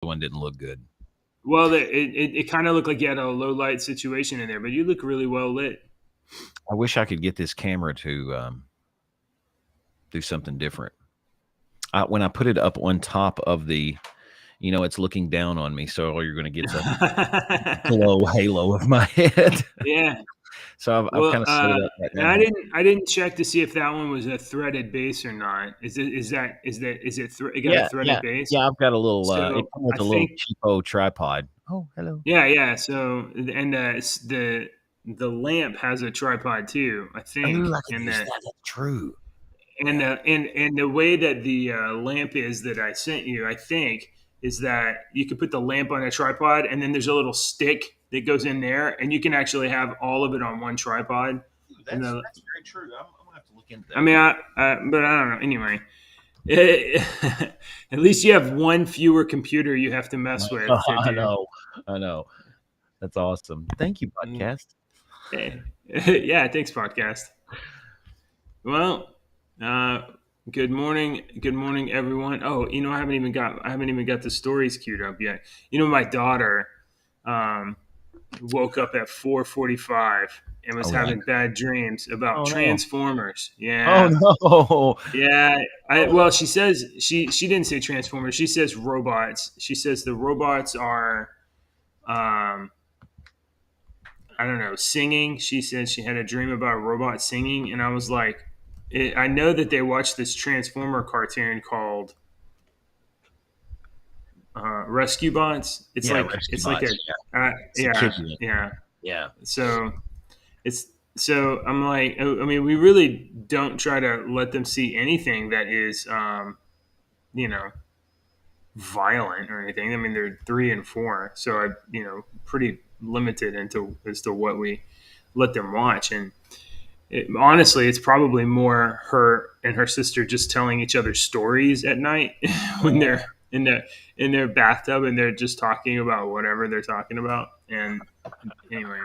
one didn't look good. Well, it kind of looked like you had a low light situation in there, but you look really well lit. I wish I could get this camera to do something different. When I put it up on top of the, it's looking down on me, so all you're going to get is a glow halo of my head. Yeah. So I've Well, kind of set it up right and down here. I didn't check to see if that one was a threaded base or not. It got a Yeah, threaded yeah, base? yeah. I've got a little. It So comes with I a little think cheapo tripod. Oh, hello. yeah, yeah. So and the lamp has a tripod too, I Oh, think, I could use that. That's true. and Yeah. the way that the lamp is that I sent you, I think, is that you could put the lamp on a tripod, and then there's a little stick that goes in there, and you can actually have all of it on one tripod. Ooh, And that's very true. I'm gonna have to look into I that. mean, but I don't know. Anyway, at least you have one fewer computer you have to mess with to I do. know. I know. That's awesome. Thank you, Mm. podcast. Yeah, thanks, podcast. Well, uh, good morning, everyone. Oh, I haven't even got the stories queued up yet. My daughter um, woke up at 4:45 and was Oh yeah. having bad dreams about Oh no. Transformers. Oh Yeah, no. yeah. Oh, Well, she says she didn't say Transformers. She says robots. She says the robots are um, I don't know, singing. She said she had a dream about a robot singing, and I was like, I know that they watched this Transformer cartoon called Rescue Bots. yeah. Rescue It's like bots. a Yeah. It's a yeah, kiddie one. yeah. Yeah. So it's so I'm like, I mean, we really don't try to let them see anything that is you know violent or anything. I mean, they're 3 and 4, so I pretty limited into as to what we let them watch. And honestly, it's probably more her and her sister just telling each other stories at night when Yeah. they're in their bathtub and they're just talking about whatever they're talking about. And anyway,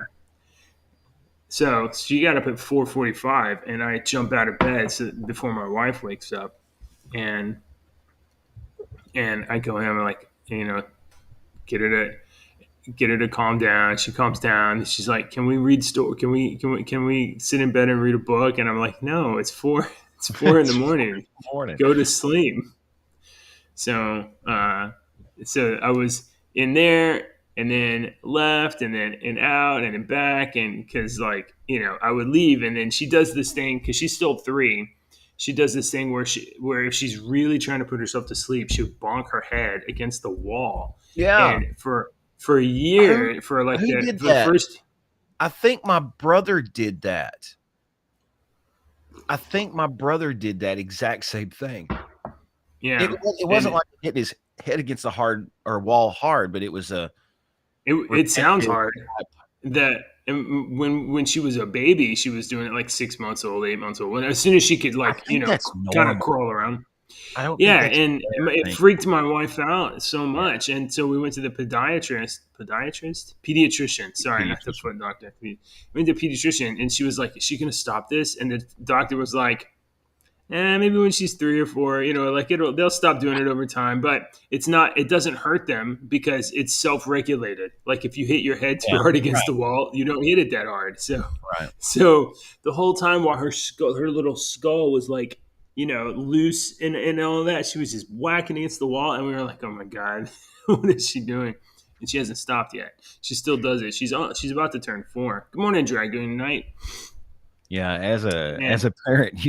so she got up at 4:45, and I jump out of bed before my wife wakes up, and I go in. I'm like, get her to calm down. She calms down. She's like, "Can we read story? Can we sit in bed and read a book?" And I'm like, "No, it's four. It's 4 in the It's 4 morning. in the morning. Go to sleep." So, so I was in there and then left and then and out and then back, and because I would leave, and then she does this thing because she's still 3. She does this thing where if she's really trying to put herself to sleep, she'll bonk her head against the wall, Yeah. and for a Who year, who did for the that? first. I think my brother did that. I think my brother did that exact same thing. Yeah, It wasn't and like hitting his head against the hard or wall hard, but it was a it sounds repetitive hard. type. That and when she was a baby, she was doing it like 6 months old, 8 months old. When as soon as she could I think that's kind of normal. crawl around. I don't think Yeah, that's a and rare it thing. freaked my wife out so Yeah, much, and so we went to the pediatrician. Sorry, not the pediatrician. foot doctor. We went to the pediatrician, and she was like, "Is she going to stop this?" And the doctor was like, maybe when she's 3 or 4, like they'll stop doing it over time, but it doesn't hurt them because it's self-regulated. Like if you hit your head too Yeah, hard against right, the wall, you don't hit it that hard. So, right. the whole time while her little skull was like, loose and all that, she was just whacking against the wall. And we were like, oh my God, what is she doing? And she hasn't stopped yet. She still does it. She's about to turn 4. Good morning, Dragoon Knight. Yeah, as Man, a parent,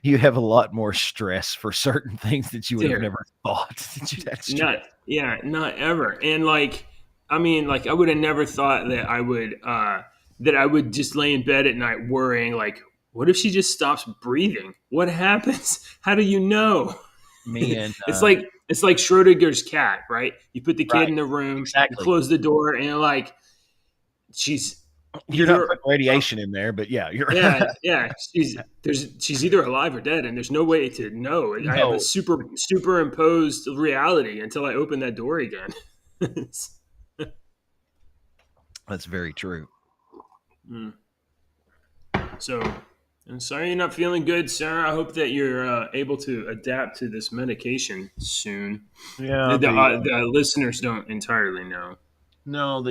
you have a lot more stress for certain things that you would have dude. never thought that you'd have stress. Not ever. And I mean, I would have never thought that I would just lay in bed at night worrying, like, what if she just stops breathing? What happens? How do you know? Me and It's like Schrodinger's cat, right? You put the kid right, in the room, you exactly. close the door, and you're like, she's You're not either putting radiation in there, but yeah, you're yeah, she's either alive or dead, and there's no way to know. I have a no, superimposed reality until I open that door again. that's very true. Mm. So, I'm sorry you're not feeling good, Sarah. I hope that you're able to adapt to this medication soon. Yeah, The listeners don't entirely know. no,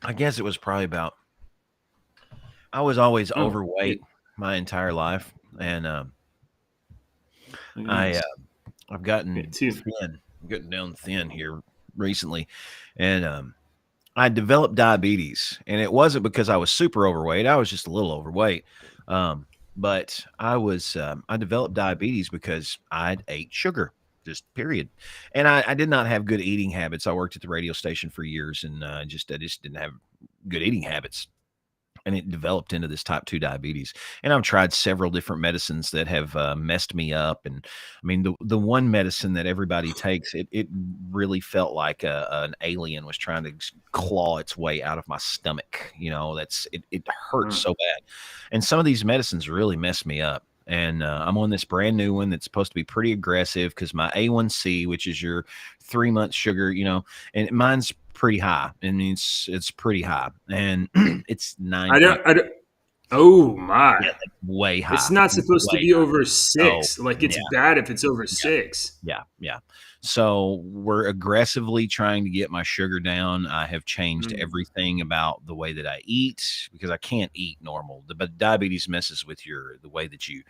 I guess it was probably about. I was always Oh, overweight my entire life, and look at I this. I've Okay, gotten two. thin, getting down thin here recently, and I developed diabetes, and it wasn't because I was super overweight. I was just a little overweight. But I developed diabetes because I ate sugar, just period. And I did not have good eating habits. I worked at the radio station for years, and I just didn't have good eating habits. And it developed into this type 2 diabetes. And I've tried several different medicines that have messed me up. And I mean, the one medicine that everybody takes, it really felt like an alien was trying to claw its way out of my stomach. It hurts Mm. so bad. And some of these medicines really mess me up. And I'm on this brand new one that's supposed to be pretty aggressive because my A1C, which is your 3 month sugar, and mine's pretty high. I mean, it's pretty high, and it's nine I point. don't. I don't. Oh my! Yeah, that's way It's high. not supposed to Way be high. over Oh, 6. Like it's yeah, bad if it's over yeah, 6. yeah. So we're aggressively trying to get my sugar down. I have changed Mm. everything about the way that I eat because I can't eat normal. But diabetes messes with the way that you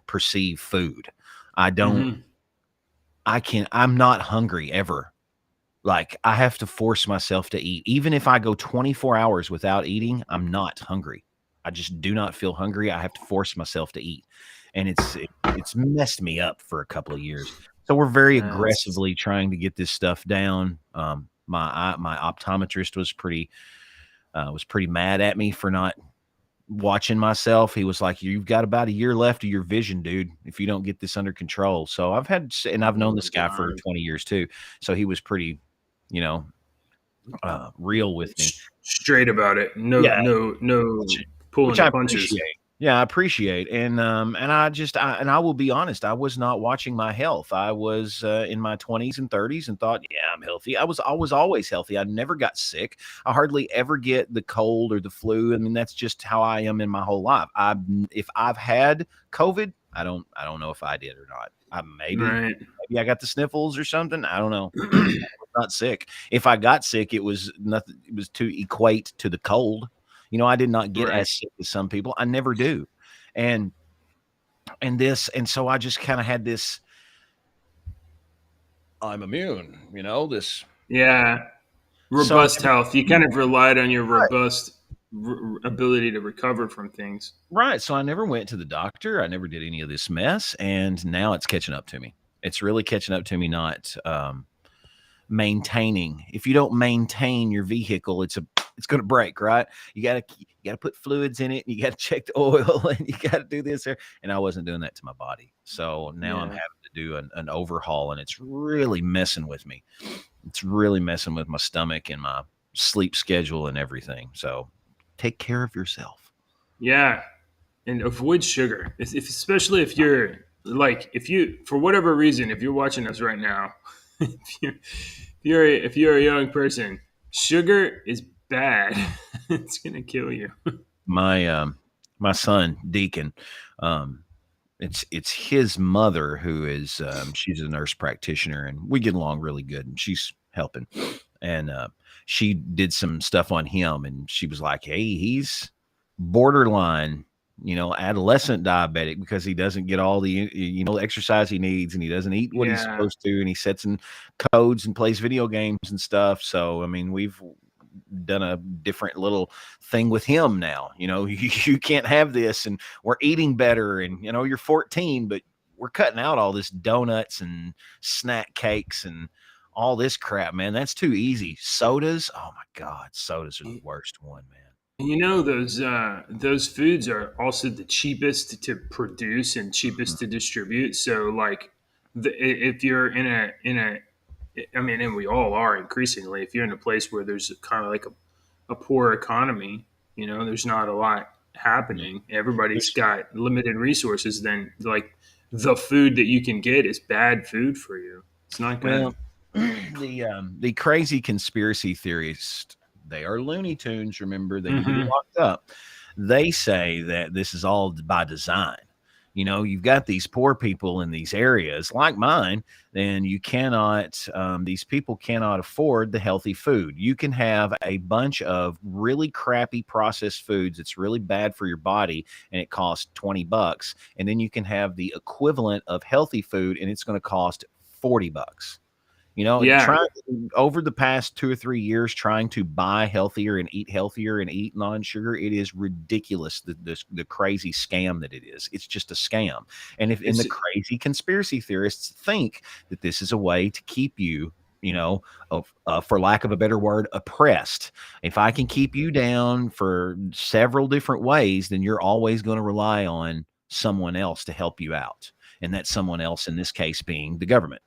perceive food. I don't. Hmm. I'm not hungry ever. Like, I have to force myself to eat. Even if I go 24 hours without eating, I'm not hungry. I just do not feel hungry. I have to force myself to eat. And it's messed me up for a couple of years. So we're very That's aggressively trying to get this stuff down. My optometrist was pretty mad at me for not watching myself. He was like, "You've got about a year left of your vision, dude, if you don't get this under control." So I've known oh this guy for god. 20 years too. So he was pretty, you know, real with me. Straight about it. No, Yeah, no, no which pulling which the I punches. appreciate. Yeah, I appreciate. And I will be honest, I was not watching my health. I was in my 20s and 30s and thought, yeah, I'm healthy. I was always healthy. I never got sick. I hardly ever get the cold or the flu. I mean, that's just how I am in my whole life. If I've had COVID, I don't know if I did or not. Right. Maybe I got the sniffles or something. I don't know. Not sick. If I got sick, it was nothing. It was to equate to the cold. I did not get Right. as sick as some people. I never do. And so I just kind of had this I'm immune, this. Yeah. So Robust health. You kind of relied on your right, robust ability to recover from things. right. So I never went to the doctor. I never did any of this mess, and now it's catching up to me. It's really catching up to me. Not maintaining. If you don't maintain your vehicle, it's going to break, right? You got to put fluids in it, and you got to check the oil, and you got to do this there. And I wasn't doing that to my body, so now I'm Yeah. having to do an overhaul, and it's really messing with me. It's really messing with my stomach and my sleep schedule and everything. So take care of yourself. Yeah. And avoid sugar. Especially if you're like, if you, for whatever reason, if you're watching us right now, if you're a young person, sugar is bad. It's gonna kill you. My son Deacon, um, it's his mother who is she's a nurse practitioner, and we get along really good, and she's helping. And she did some stuff on him, and she was like, "Hey, he's borderline, adolescent diabetic because he doesn't get all the exercise he needs, and he doesn't eat what he's Yeah. supposed to, and he sets in codes and plays video games and stuff." So I mean, we've done a different little thing with him now. You can't have this, and we're eating better, and you're 14, but we're cutting out all this donuts and snack cakes and all this crap, man. That's too easy. Sodas, oh my god, sodas are the worst one, man. Those foods are also the cheapest to produce and cheapest to distribute. So like, if you're in a, I mean, and we all are increasingly. If you're in a place where there's kind of like a poor economy, there's not a lot Mhm. happening. Everybody's There's got limited resources. Then like the food that you can get is bad food for you. It's not good. Well, the crazy conspiracy theorists, they are Looney Tunes. Remember, they need to be Hmm. locked up. They say that this is all by design. You've got these poor people in these areas like mine, and you cannot, these people cannot afford the healthy food. You can have a bunch of really crappy processed foods that's really bad for your body, and it costs $20. And then you can have the equivalent of healthy food, and it's going to cost $40. Yeah, Trying over the past 2 or 3 years, trying to buy healthier and eat healthier and eat non-sugar, it is ridiculous. The crazy scam that it is. It's just a scam. And it's the crazy conspiracy theorists think that this is a way to keep you, for lack of a better word, oppressed. If I can keep you down for several different ways, then you're always going to rely on someone else to help you out. And that someone else, in this case, being the government.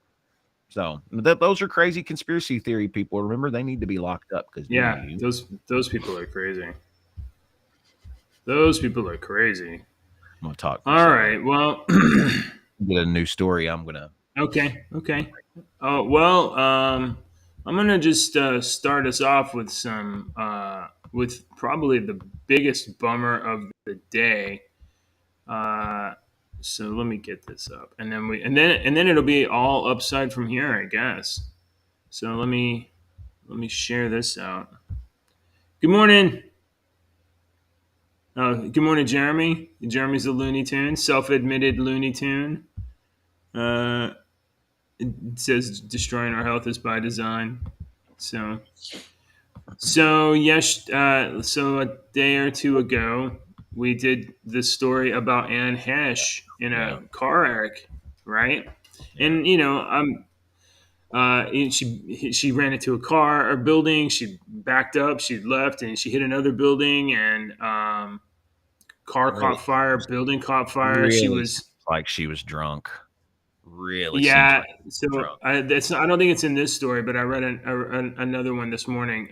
So those are crazy conspiracy theory people. Remember, they need to be locked up because yeah. Those people are crazy. Those people are crazy. I'm gonna talk. All right. Well, get a new story. I'm gonna. okay. Oh well. I'm gonna just start us off with some with probably the biggest bummer of the day. So let me get this up, and then it'll be all upside from here, I guess. So let me share this out. Good morning. Good morning, Jeremy. Jeremy's a Looney Tune, self-admitted Looney Tune. Uh, it says destroying our health is by design. So yes. So a day or two ago, we did this story about Anne Hesh in a car wreck, right? Yeah. And she ran into a car or building. She backed up. She left, and she hit another building, and car Really, caught fire. Building caught fire. She really was seems like she was drunk. Really seems yeah. like So drunk. I don't think it's in this story, but I read another one this morning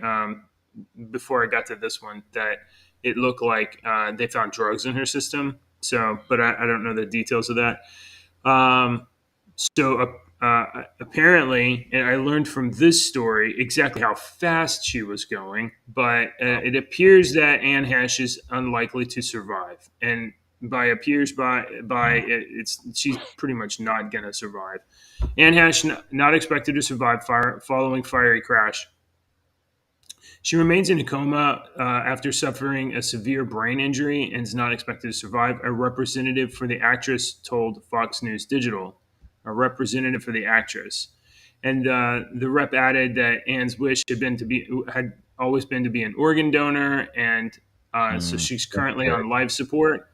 before I got to this one that it looked like they found drugs in her system. So, but I don't know the details of that. Um, so apparently, and I learned from this story exactly how fast she was going, but it appears that Anne Hesh is unlikely to survive. And by appears by it's she's pretty much not going to survive. Anne Hesh not expected to survive following fiery crash. She remains in a coma after suffering a severe brain injury and is not expected to survive. A representative for the actress told Fox News Digital. A representative for the actress, and the rep added that Anne's wish had always been to be an organ donor, and so she's currently on life support.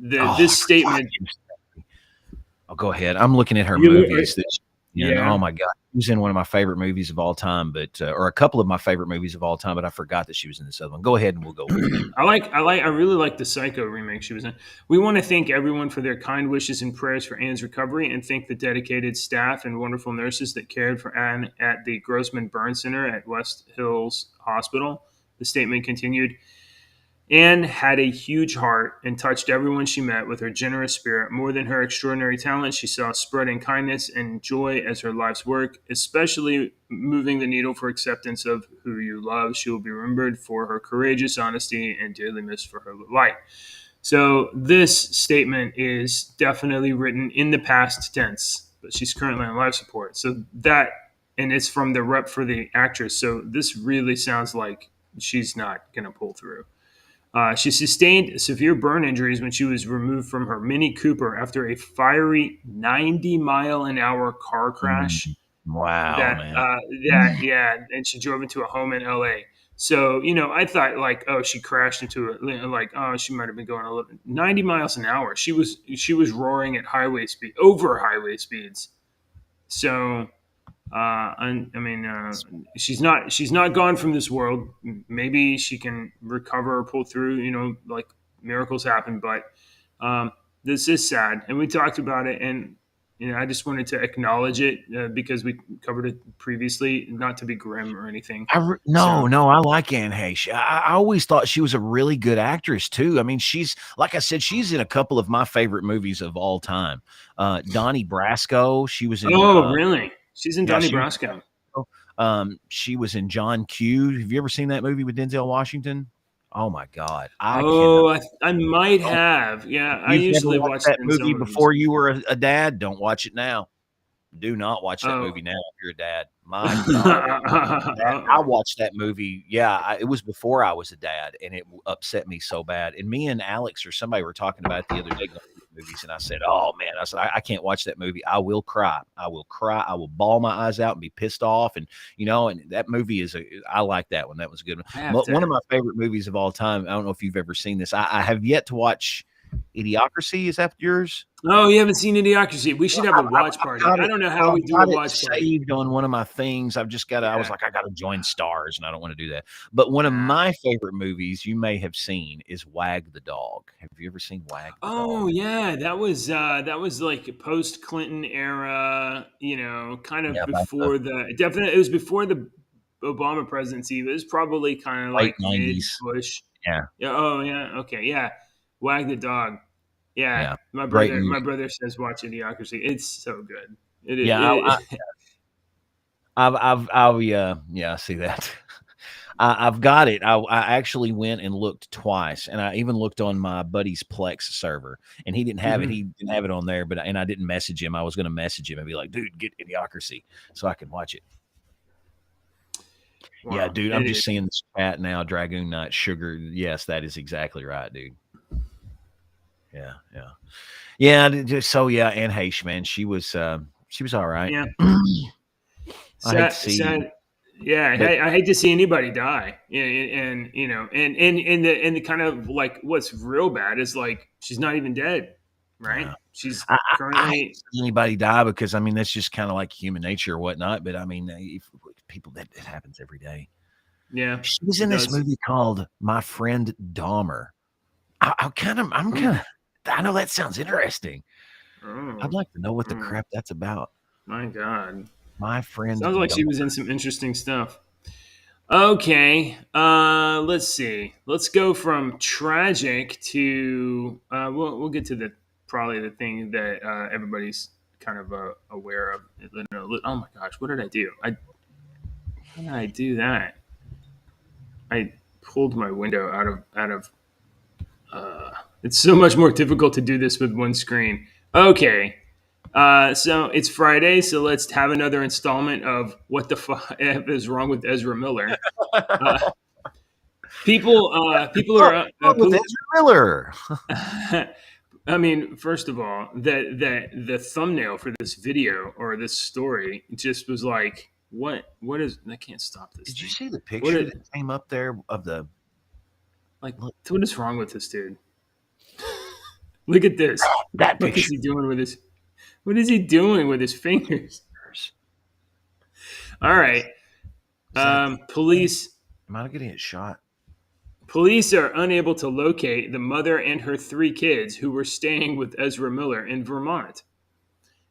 This statement. I'll go ahead. I'm looking at her You, movies. And yeah. oh my god, she was in one of my favorite movies of all time, but or a couple of my favorite movies of all time, but I forgot that she was in this other one. Go ahead and we'll go with it. I really like the Psycho remake she was in. We want to thank everyone for their kind wishes and prayers for Anne's recovery, and thank the dedicated staff and wonderful nurses that cared for Anne at the Grossman Burn Center at West Hills Hospital. The statement continued. Anne had a huge heart and touched everyone she met with her generous spirit. More than her extraordinary talent, she saw spreading kindness and joy as her life's work, especially moving the needle for acceptance of who you love. She will be remembered for her courageous honesty and dearly missed for her light. So this statement is definitely written in the past tense, but she's currently on life support. So that, and it's from the rep for the actress. So this really sounds like she's not going to pull through. She sustained severe burn injuries when she was removed from her Mini Cooper after a fiery 90-mile-an-hour car crash. Wow, man. Yeah, and she drove into a home in L.A. So, I thought she crashed into it. She might have been going a little 90 miles an hour. She was roaring at over highway speeds. So, she's not gone from this world. Maybe she can recover or pull through. Like miracles happen, but this is sad, and we talked about it. And I just wanted to acknowledge it because we covered it previously, not to be grim or anything. No, I like Anne Heche. I always thought she was a really good actress too. I mean, she's like I said, she's in a couple of my favorite movies of all time. Donnie Brasco. She was in. Oh, really? She's in Donnie Brasco. She was in John Q. Have you ever seen that movie with Denzel Washington? Oh my God, I cannot. Oh, I might have. Yeah, I You've never usually watched watch it that in movie some movies. before you were a dad. Don't watch it now. Do not watch that Oh. movie now if you're a dad. My God. I Uh-oh. watched that movie. Yeah, it was before I was a dad, and it upset me so bad. And me and Alex or somebody were talking about it the other day, going through the movies, and I said, "Oh man," I said, I can't watch that movie. I will cry. I will cry. I will bawl my eyes out and be pissed off." And and that movie I like that one. That was a good I one. have One to. of my favorite movies of all time. I don't know if you've ever seen this. I have yet to watch Idiocracy. Is that yours? Oh, you haven't seen Idiocracy? We should have a I've watch party. got I it. don't know Well, how we I've do a got it watch party. saved on one of my things. I've just got to. I was Yeah. like, I got to join Stars, and I don't want to do that. But one of my favorite movies you may have seen is Wag the Dog. Have you ever seen Wag the Oh Dog? yeah, that was like post Clinton era, kind of Yeah, about the before the definitely it was before the Obama presidency. But it was probably kind of late like mid '90s. Bush. Yeah, Yeah. Oh yeah. Okay. Yeah. Wag the dog. Yeah. yeah, My great brother. movie. My brother says watch Idiocracy. It's so good. Yeah, It yeah, I see that. I've got it. I actually went and looked twice, and I even looked on my buddy's Plex server, and he didn't have it. Mhm. He didn't have it on there, and I didn't message him. I was going to message him and be like, "Dude, get Idiocracy," so I can watch it. Yeah, Wow. dude, I'm It just is. seeing this chat now. Dragoon Knight Sugar. Yes, that is exactly right, dude. Yeah, yeah, yeah. So yeah, Anne Heche, man, she was all right. Yeah. I hate to Sad. see, Sad. Yeah, but I hate to see anybody die, and and the kind of like what's real bad is like she's not even dead, right? yeah. She's I hate to currently, see anybody die because I mean that's just kind of like human nature or whatnot. But I mean, if people that it happens every day. yeah, She was it in this does. movie called My Friend Dahmer. I'm Ooh. kind of. I know that sounds interesting. I'd Oh, like to know what the oh, crap that's about. my God, My Friend sounds like she was Dahmer. in some interesting stuff. Okay, let's see. Let's go from tragic to we'll get to the probably the thing that everybody's kind of aware of. Oh my gosh, what did I do? How did I do that? I pulled my window out of. It's so much more difficult to do this with one screen. Okay, so it's Friday, so let's have another installment of what the fuck is wrong with Ezra Miller. Uh, people Oh, are wrong with Ezra Miller. I mean, first of all, the thumbnail for this video or this story just was like, what is? I can't stop this Did you thing. see the What picture is, that came up there of the like? look What is wrong with this dude? Look at this. that What is picture? he doing with his? What is he doing with his fingers? All right. Is that Police am I getting it shot? Police are unable to locate the mother and her three kids who were staying with Ezra Miller in Vermont.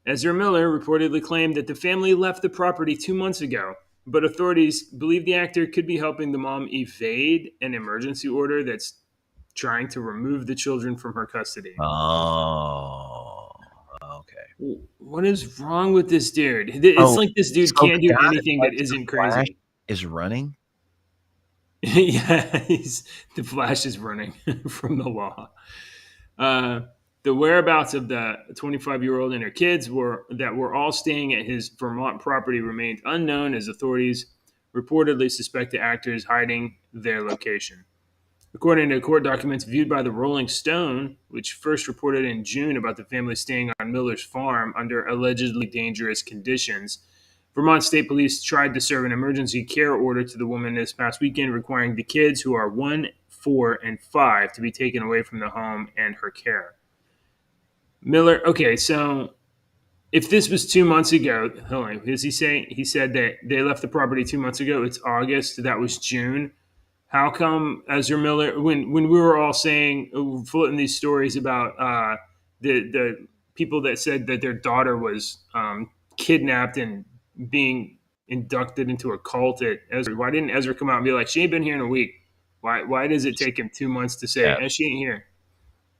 Ezra Miller reportedly claimed that the family left the property 2 months ago, but authorities believe the actor could be helping the mom evade an emergency order that's trying to remove the children from her custody. Oh, okay. What is wrong with this dude? It's Oh, like this dude so can't the do guy that anything plays that the isn't Flash crazy. is running? Yeah, the Flash is running from the law. Uh, the whereabouts of the 25-year-old and her kids were all staying at his Vermont property remained unknown as authorities reportedly suspect the actor is hiding their location. According to court documents viewed by the Rolling Stone, which first reported in June about the family staying on Miller's farm under allegedly dangerous conditions, Vermont State Police tried to serve an emergency care order to the woman this past weekend, requiring the kids, who are 1, 4, and 5, to be taken away from the home and her care. Miller, okay, so if this was 2 months ago, hold on, does he say? He said that they left the property 2 months ago. It's August. That was June. How come Ezra Miller, when we were all saying, floating these stories about the people that said that their daughter was kidnapped and being inducted into a cult at Ezra, why didn't Ezra come out and be like, she ain't been here in a week? Why does it take him 2 months to say, Yeah. she ain't here?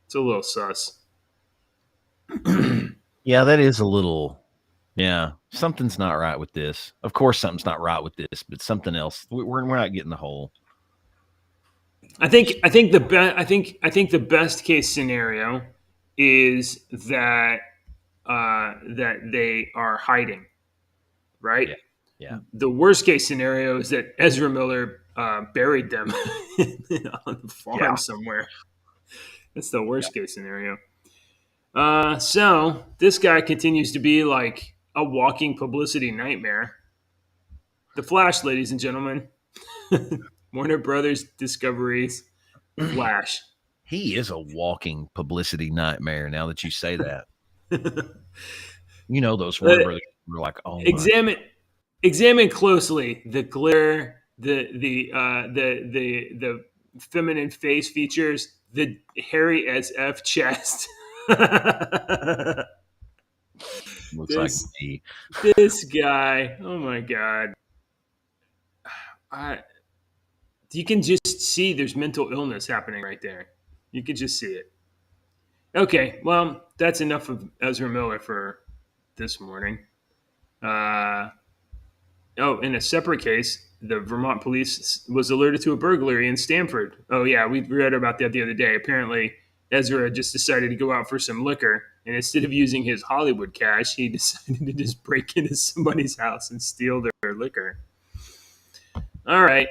It's a little sus. Yeah, that is a little. Yeah, something's not right with this. Of course, something's not right with this, but something else. We're not getting the whole. I think the best case scenario is that that they are hiding, right? Yeah. Yeah. The worst case scenario is that Ezra Miller buried them on the Yeah. farm somewhere. That's the worst case scenario. So this guy continues to be like a walking publicity nightmare. The Flash, ladies and gentlemen. Warner Brothers Discovery's Flash. He is a walking publicity nightmare. Now that you say that, you know those Warner Brothers were like, oh my. Examine closely the glitter, the feminine face features, the hairy as F chest. Looks like me. This guy, oh my god. You can just see there's mental illness happening right there. You can just see it. Okay, well, that's enough of Ezra Miller for this morning. In a separate case, the Vermont police was alerted to a burglary in Stamford. Oh, yeah, we read about that the other day. Apparently, Ezra just decided to go out for some liquor, and instead of using his Hollywood cash, he decided to just break into somebody's house and steal their liquor. All right.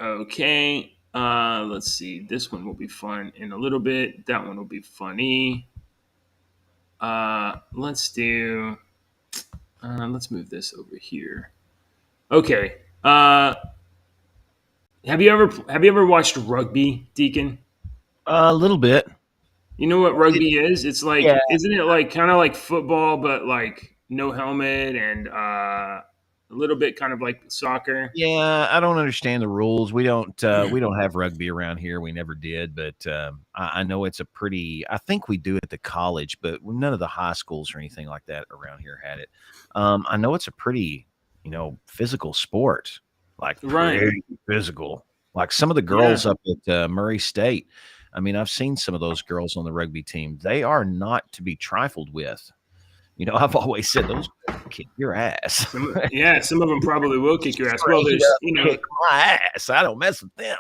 Okay. Let's see. This one will be fun in a little bit. That one will be funny. Let's move this over here. Okay. Have you ever watched rugby, Deacon? A little bit. You know what rugby is? It's like, Yeah. Isn't it like kind of like football, but like no helmet and a little bit kind of like soccer? Yeah, I don't understand the rules. We don't have rugby around here. We never did, but I know it's a pretty. I think we do at the college, but none of the high schools or anything like that around here had it. I know it's a pretty, physical sport, like pretty physical. Like some of the girls up at Murray State. I mean, I've seen some of those girls on the rugby team. They are not to be trifled with. I've always said those kick your ass. Some of them probably will kick your ass. Well, there's kick my ass. I don't mess with them.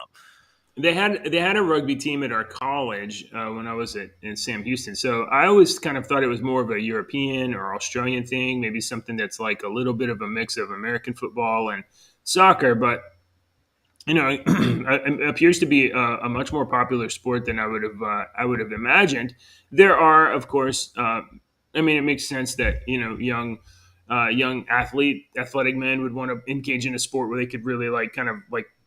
They had a rugby team at our college when I was in Sam Houston. So I always kind of thought it was more of a European or Australian thing, maybe something that's like a little bit of a mix of American football and soccer. But it appears to be a much more popular sport than I would have imagined. There are, of course, it makes sense that young athletic men would want to engage in a sport where they could really kind of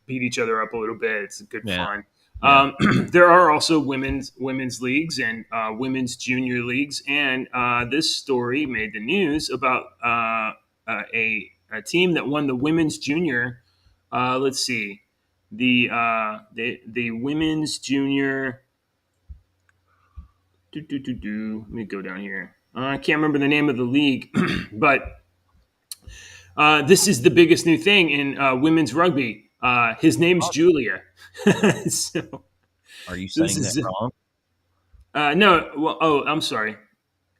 beat each other up a little bit. It's good fun. Yeah. There are also women's leagues and women's junior leagues, and this story made the news about a team that won the women's junior. Let's see, the women's junior. Let me go down here. I can't remember the name of the league, but this is the biggest new thing in women's rugby. His name's Julia. So, are you saying that wrong? No. Well, I'm sorry.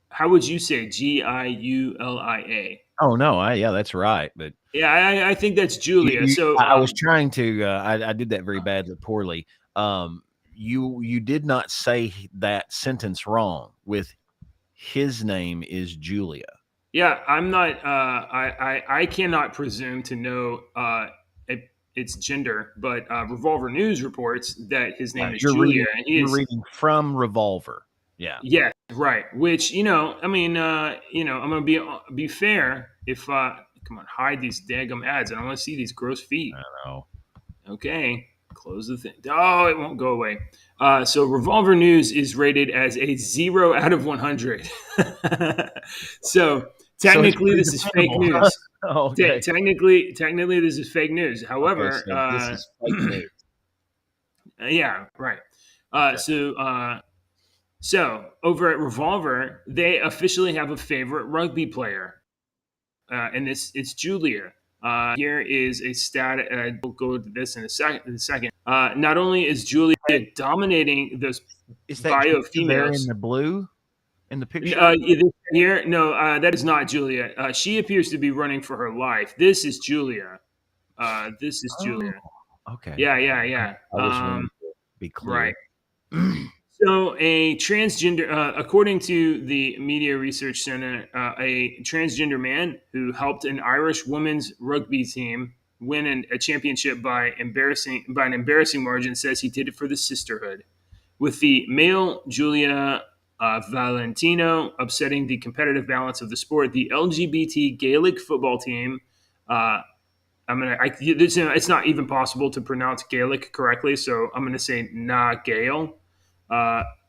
How would you say Giulia? Oh no, yeah, that's right. But yeah, I think that's Julia. So I was trying to. I did that very badly, poorly. You did not say that sentence wrong. With his name is Julia. Yeah, I'm not. I cannot presume to know its gender, but Revolver News reports that his name is Julia. You're reading from Revolver. Yeah. Yeah. Right. Which I'm gonna be fair. If come on, hide these daggum ads. I don't want to see these gross feet. I know. Okay. Close the thing. Oh, it won't go away. So Revolver News is rated as a 0 out of 100. So technically, this is fake news. Okay. Technically, this is fake news. However, this is fake news. Yeah, right. So over at Revolver, they officially have a favorite rugby player, and it's Julia. Here is a stat. We'll go to this in a second. Not only is Julia dominating those bio females in the blue in the picture here, no, that is not Julia. She appears to be running for her life. This is Julia. Julia. Okay. Yeah. I was wanting to be clear. Right. So, a transgender, according to the Media Research Center, a transgender man who helped an Irish women's rugby team win a championship by an embarrassing margin says he did it for the sisterhood. With the male Julia Valentino upsetting the competitive balance of the sport, the LGBT Gaelic football team. It's not even possible to pronounce Gaelic correctly, so I'm gonna say Na Gael,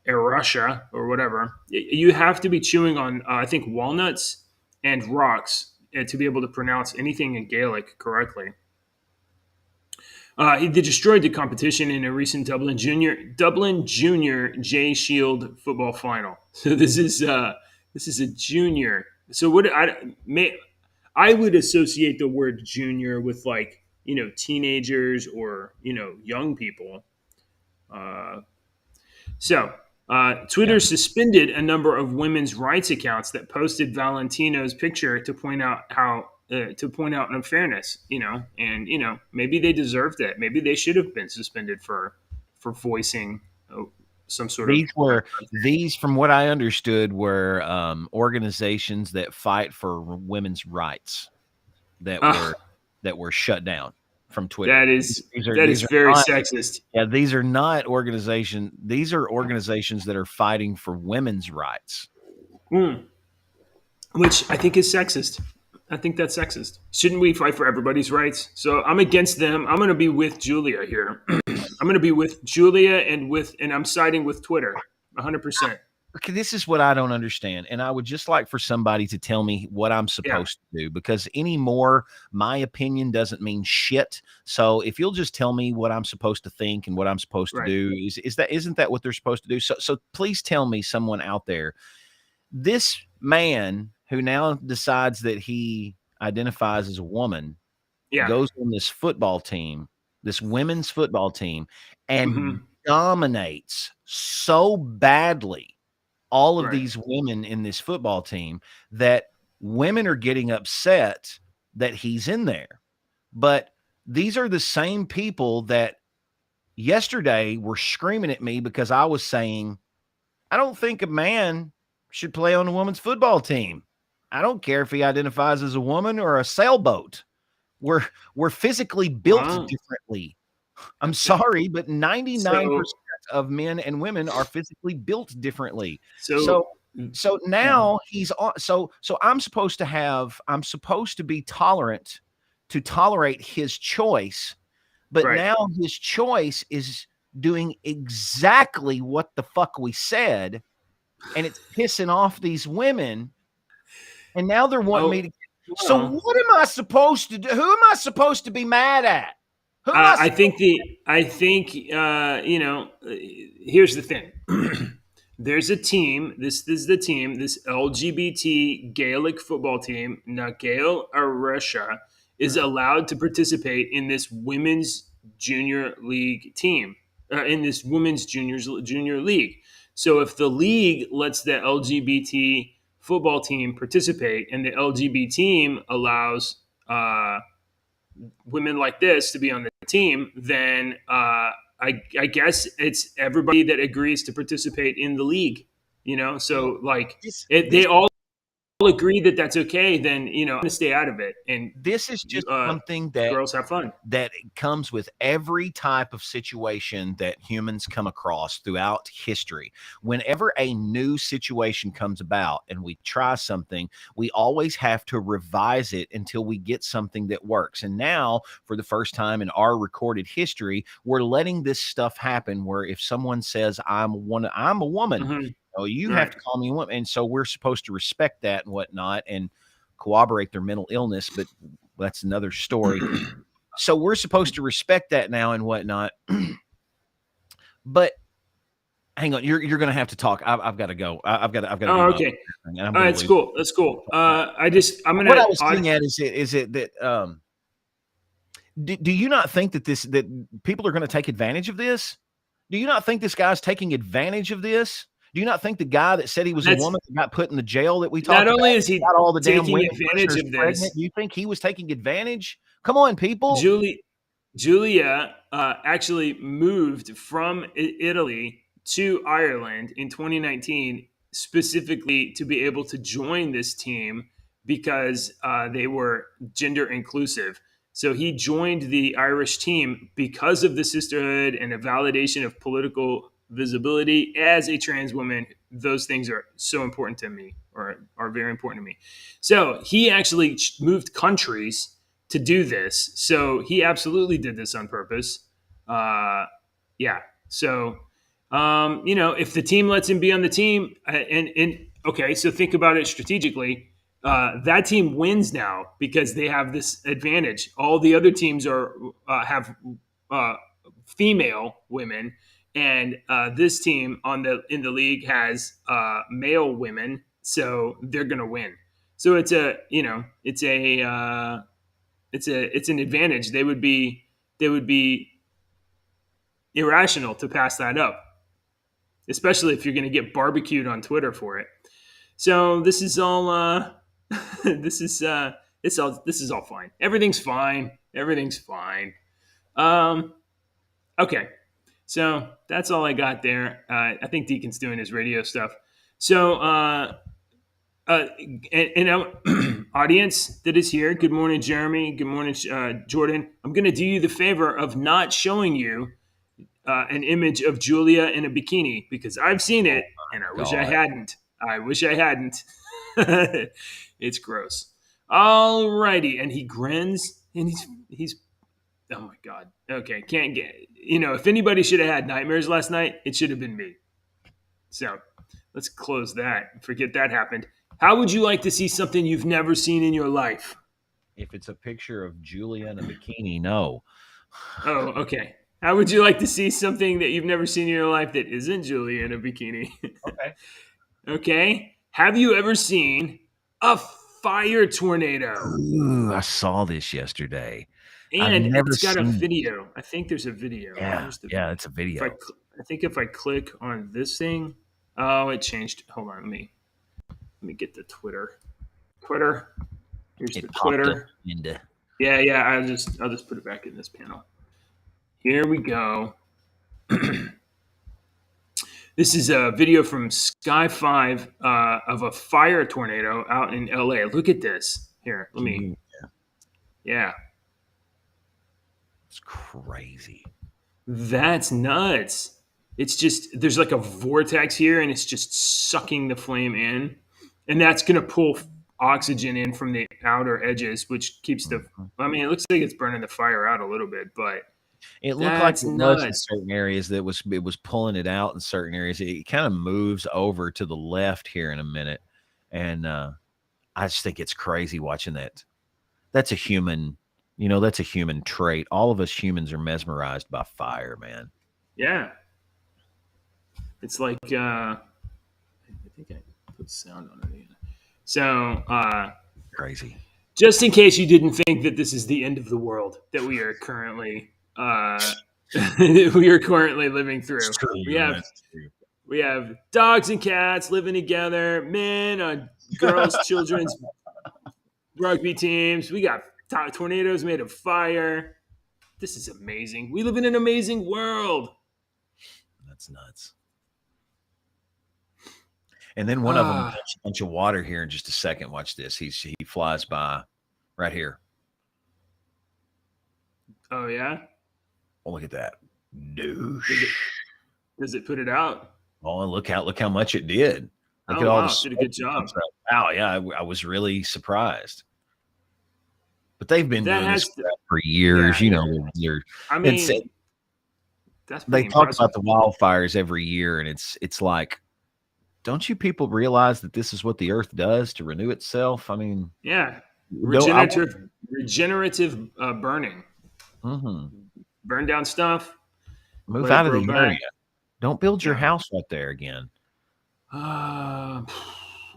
Russia or whatever. You have to be chewing on, I think, walnuts and rocks to be able to pronounce anything in Gaelic correctly. He destroyed the competition in a recent Dublin Junior J Shield football final. So this is a junior. So I would associate the word junior with, like, teenagers or young people. Uh, Twitter Yeah. suspended a number of women's rights accounts that posted Valentino's picture to point out unfairness, and maybe they deserved it. Maybe they should have been suspended for voicing some sort of. These, from what I understood, were organizations that fight for women's rights that were shut down from Twitter. That is These are very not, sexist. yeah, these are not organizations. These are organizations that are fighting for women's rights. Which I think is sexist. I think that's sexist. Shouldn't we fight for everybody's rights? So I'm against them. I'm going to be with Julia here. I'm going to be with Julia and I'm siding with Twitter 100%. Okay, this is what I don't understand. And I would just like for somebody to tell me what I'm supposed to do, because anymore, my opinion doesn't mean shit. So if you'll just tell me what I'm supposed to think and what I'm supposed to do, isn't that what they're supposed to do? So please tell me, someone out there, this man who now decides that he identifies as a woman, goes on this football team, this women's football team, and dominates so badly all of these women in this football team that women are getting upset that he's in there. But these are the same people that yesterday were screaming at me because I was saying, I don't think a man should play on a women's football team. I don't care if he identifies as a woman or a sailboat. We're physically built differently. I'm sorry, but 99% of men and women are physically built differently. So now he's on. So I'm supposed to be tolerant to tolerate his choice, but now his choice is doing exactly what the fuck we said, and it's pissing off these women. And now they're wanting me to. So what am I supposed to do? Who am I supposed to be mad at? I think here's the thing. There's a team. This is the team. This LGBT Gaelic football team, Nagail Aresha, is allowed to participate in this women's junior league team. In this women's junior league. So if the league lets the LGBT football team participate, and the LGBT team allows women like this to be on the team, then I guess it's everybody that agrees to participate in the league. So like they all agree that that's okay, then I'm going to stay out of it. And this is just something that girls have fun. That comes with every type of situation that humans come across throughout history. Whenever a new situation comes about and we try something, we always have to revise it until we get something that works. And now, for the first time in our recorded history, we're letting this stuff happen, where if someone says, I'm a woman, you have to call me a woman. And so we're supposed to respect that and whatnot and corroborate their mental illness, but that's another story. So we're supposed to respect that now and whatnot. But hang on, you're going to have to talk. I've got to go. I've got to. Oh, okay. All right, that's cool. That's cool. What I was getting at is it that do you not think that people are going to take advantage of this? Do you not think this guy's taking advantage of this? Do you not think the guy that said he was a woman that got put in the jail that we talked about? Not only is he got all the damn taking advantage of this, do you think he was taking advantage? Come on, people. Julia actually moved from Italy to Ireland in 2019 specifically to be able to join this team because they were gender inclusive. So he joined the Irish team because of the sisterhood and a validation of political visibility as a trans woman. Those things are so important to me, or are very important to me. So he actually moved countries to do this. So he absolutely did this on purpose. Yeah. So, if the team lets him be on the team, and okay, so think about it strategically. That team wins now because they have this advantage. All the other teams have uh, female women, and this team in the league has male women, so they're gonna win. So it's an advantage. They would be irrational to pass that up, especially if you're going to get barbecued on Twitter for it. So this is all this is all fine. Everything's fine. Everything's fine. Um, okay, so that's all I got there. I think Deacon's doing his radio stuff. So audience that is here, good morning, Jeremy. Good morning, Jordan. I'm going to do you the favor of not showing you an image of Julia in a bikini because I've seen it and I wish I hadn't. I wish I hadn't. It's gross. Alrighty, and he grins and he's oh my god. Okay, can't get if anybody should have had nightmares last night, it should have been me. So let's close that. Forget that happened. How would you like to see something you've never seen in your life? If it's a picture of Julia in a bikini, no. Oh, okay. How would you like to see something that you've never seen in your life that isn't Julia in a bikini? Okay. Okay. Have you ever seen a fire tornado? Ooh, I saw this yesterday. And it's got a video. I think there's a video. Yeah, it's a video. I think if I click on this thing, oh, it changed. Hold on, let me get the Twitter. Here's the Twitter. Yeah. I'll just put it back in this panel. Here we go. This is a video from Sky 5 of a fire tornado out in LA. Look at this. Here, let me. Yeah. It's crazy. That's nuts. It's just, there's like a vortex here and it's just sucking the flame in. And that's going to pull oxygen in from the outer edges, which keeps it looks like it's burning the fire out a little bit, but it looked like it was in certain areas that it was pulling it out in certain areas. It kind of moves over to the left here in a minute. And I just think it's crazy watching that. That's a human, that's a human trait. All of us humans are mesmerized by fire, man. Yeah. It's like, I think I put sound on it again. So, crazy. Just in case you didn't think that this is the end of the world that we are currently living through. We have dogs and cats living together, men on girls, children's rugby teams. We got tornadoes made of fire. This is amazing. We live in an amazing world. That's nuts. And then one of them gets a bunch of water here in just a second. Watch this. He flies by right here. Oh, yeah? Oh, look at that. Douche. Does it put it out? Oh, look how much it did. Look at all this. Did a good job. Wow, yeah, I was really surprised. But they've been doing this for years. Yeah, they talk about the wildfires every year, and it's like, don't you people realize that this is what the earth does to renew itself? I mean, yeah, regenerative burning. Mm-hmm. Burn down stuff. Move out of the area. Don't build your house right there again. I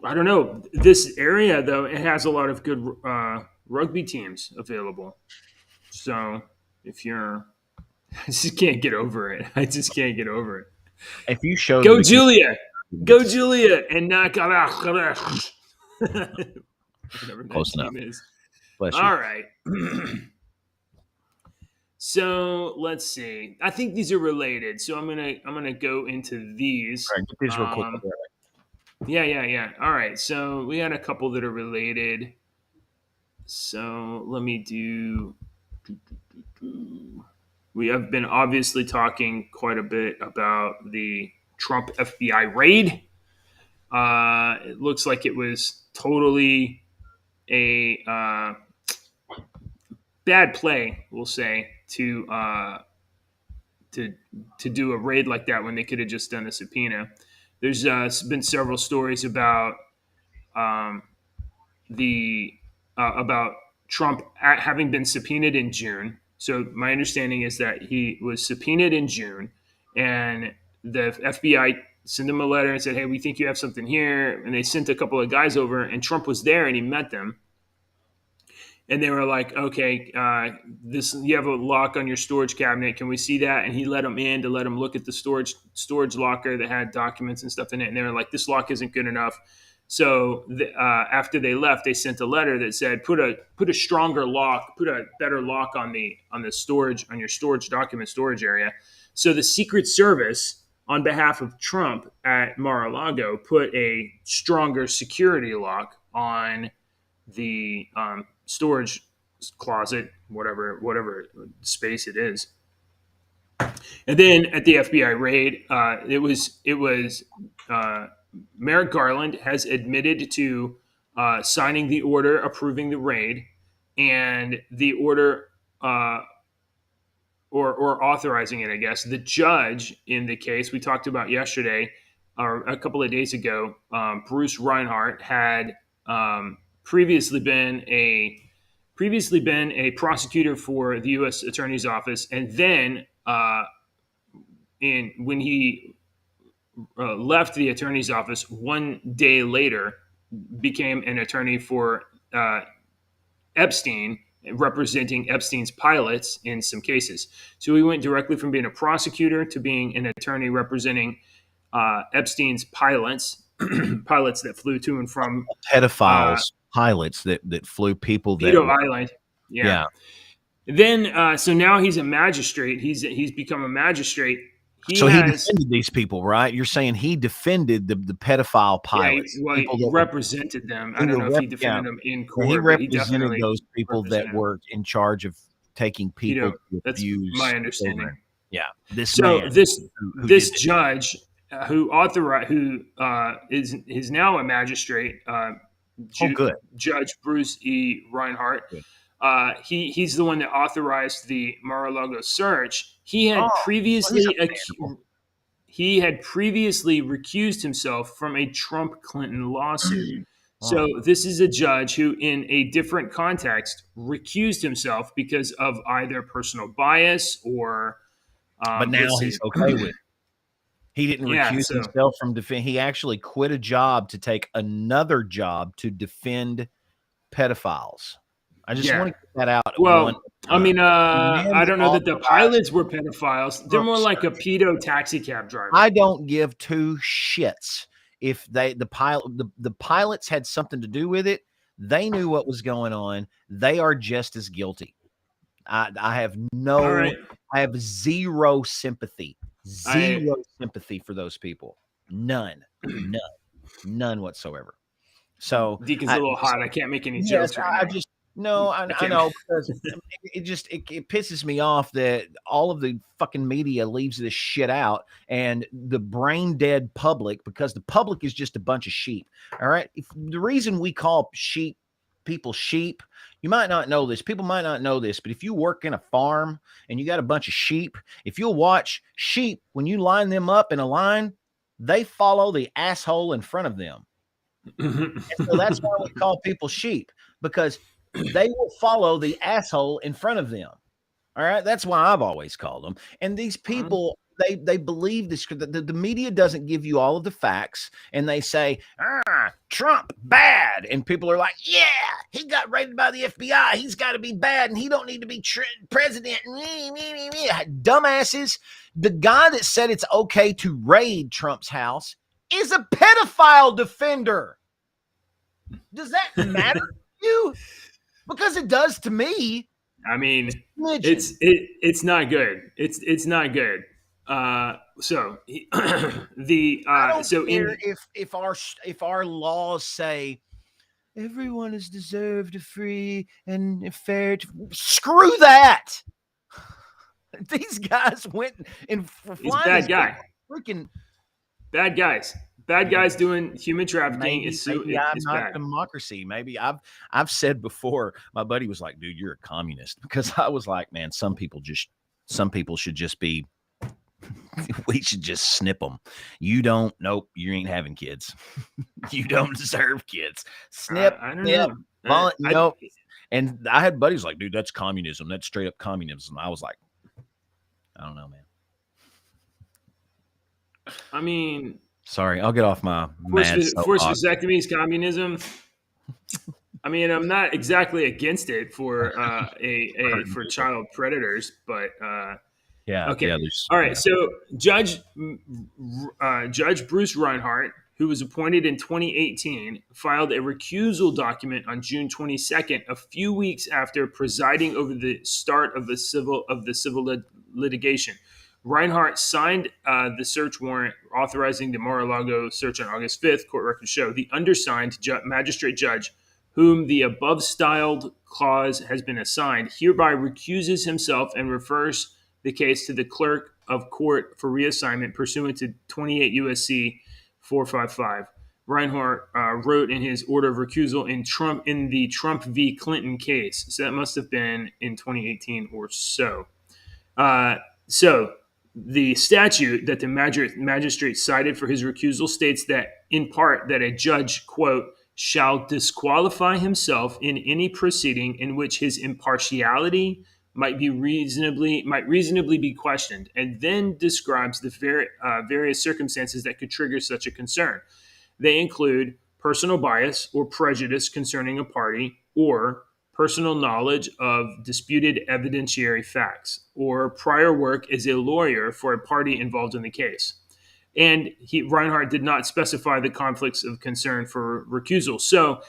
don't know. This area, though, it has a lot of good rugby teams available. So if you're, I just can't get over it. If you show Go Julia, and knock on whatever close enough. Is. Bless you. All right. So let's see. I think these are related. So I'm gonna go into these. All right, get these real quick. Yeah. All right. So we had a couple that are related. So let me do. We have been obviously talking quite a bit about the Trump FBI raid. It looks like it was totally a bad play, we'll say, to to do a raid like that when they could have just done a subpoena. There's been several stories um, the about Trump having been subpoenaed in June. So my understanding is that he was subpoenaed in June, and the FBI sent him a letter and said, "Hey, we think you have something here." And they sent a couple of guys over, and Trump was there, and he met them. And they were like, "Okay, this you have a lock on your storage cabinet. Can we see that?" And he let them in to let them look at the storage locker that had documents and stuff in it. And they were like, "This lock isn't good enough." So after they left, they sent a letter that said, "Put a stronger lock, put a better lock on the storage on your storage document storage area." So the Secret Service, on behalf of Trump at Mar-a-Lago, put a stronger security lock on the storage closet, whatever space it is. And then at the FBI raid, it was Merrick Garland has admitted to signing the order approving the raid, and the order or authorizing it. I guess the judge in the case we talked about yesterday or a couple of days ago, Bruce Reinhart had previously been a prosecutor for the U.S. Attorney's Office, and then when he left the Attorney's Office 1 day later, became an attorney for Epstein, representing Epstein's pilots in some cases. So he went directly from being a prosecutor to being an attorney representing Epstein's pilots, pilots that flew to and from Pedophiles, pilots that flew people that Vito Island. Yeah. Then, so now he's a magistrate. He's become a magistrate. He defended these people, right? You're saying he defended the pedophile pilots. Yeah, he represented them. I don't know if he defended them in court. He represented those people that were in charge of taking people to abuse. That's my understanding. Children. Yeah. This judge who is now a magistrate. Judge Bruce E. Reinhart. He's the one that authorized the Mar-a-Lago search. He had previously recused himself from a Trump-Clinton lawsuit. So this is a judge who, in a different context, recused himself because of either personal bias or. But now he's okay with it. He didn't recuse himself from defend. He actually quit a job to take another job to defend pedophiles. I just want to get that out. Well, I don't know that the pilots were pedophiles. They're more like a pedo taxi cab driver. I don't give two shits if the pilots had something to do with it. They knew what was going on. They are just as guilty. I have zero sympathy. Sympathy for those people. None whatsoever. So Deacon's a little hot. I can't make any jokes right now. I know, because it pisses me off that all of the fucking media leaves this shit out, and the brain dead public, because the public is just a bunch of sheep. All right. The reason we call people sheep, you might not know this. People might not know this, but if you work in a farm and you got a bunch of sheep, if you'll watch sheep, when you line them up in a line, they follow the asshole in front of them. And so that's why we call people sheep, because they will follow the asshole in front of them. All right. That's why I've always called them. And these people, they believe this. The media doesn't give you all of the facts, and they say, Trump bad. And people are like, yeah, he got raided by the FBI. He's got to be bad, and he don't need to be president. Dumbasses. The guy that said it's okay to raid Trump's house is a pedophile defender. Does that matter to you? Because it does to me. I mean, Smidgen. it's not good. It's not good. So the I don't so care in if our laws say everyone is deserved a free and fair. Screw that. These guys went and he's a flying bad this guy. freaking Bad guys doing human trafficking maybe I'm is not bad. democracy. Maybe I've said before, my buddy was like, dude, you're a communist. Because I was like, man, some people should just be we should just snip them. You don't, nope, you ain't having kids. You don't deserve kids. Snip, I don't snip, know. nope. And I had buddies like, dude, that's communism. That's straight up communism. I was like, I don't know, man. I mean, sorry, I'll get off my forced vasectomy is communism. I mean, I'm not exactly against it for for child predators, but yeah. okay. Yeah, All right. So Judge Bruce Reinhardt, who was appointed in 2018, filed a recusal document on June 22nd, a few weeks after presiding over the start of the civil litigation. Reinhardt signed the search warrant authorizing the Mar-a-Lago search on August 5th. Court records show the undersigned magistrate judge, whom the above-styled clause has been assigned, hereby recuses himself and refers the case to the clerk of court for reassignment pursuant to 28 U.S.C. 455. Reinhardt wrote in his order of recusal in the Trump v. Clinton case. So that must have been in 2018 or so. So the statute that the magistrate cited for his recusal states that, in part, that a judge, quote, shall disqualify himself in any proceeding in which his impartiality might reasonably be questioned, and then describes the various circumstances that could trigger such a concern. They include personal bias or prejudice concerning a party, or personal knowledge of disputed evidentiary facts, or prior work as a lawyer for a party involved in the case. And Reinhardt did not specify the conflicts of concern for recusal. So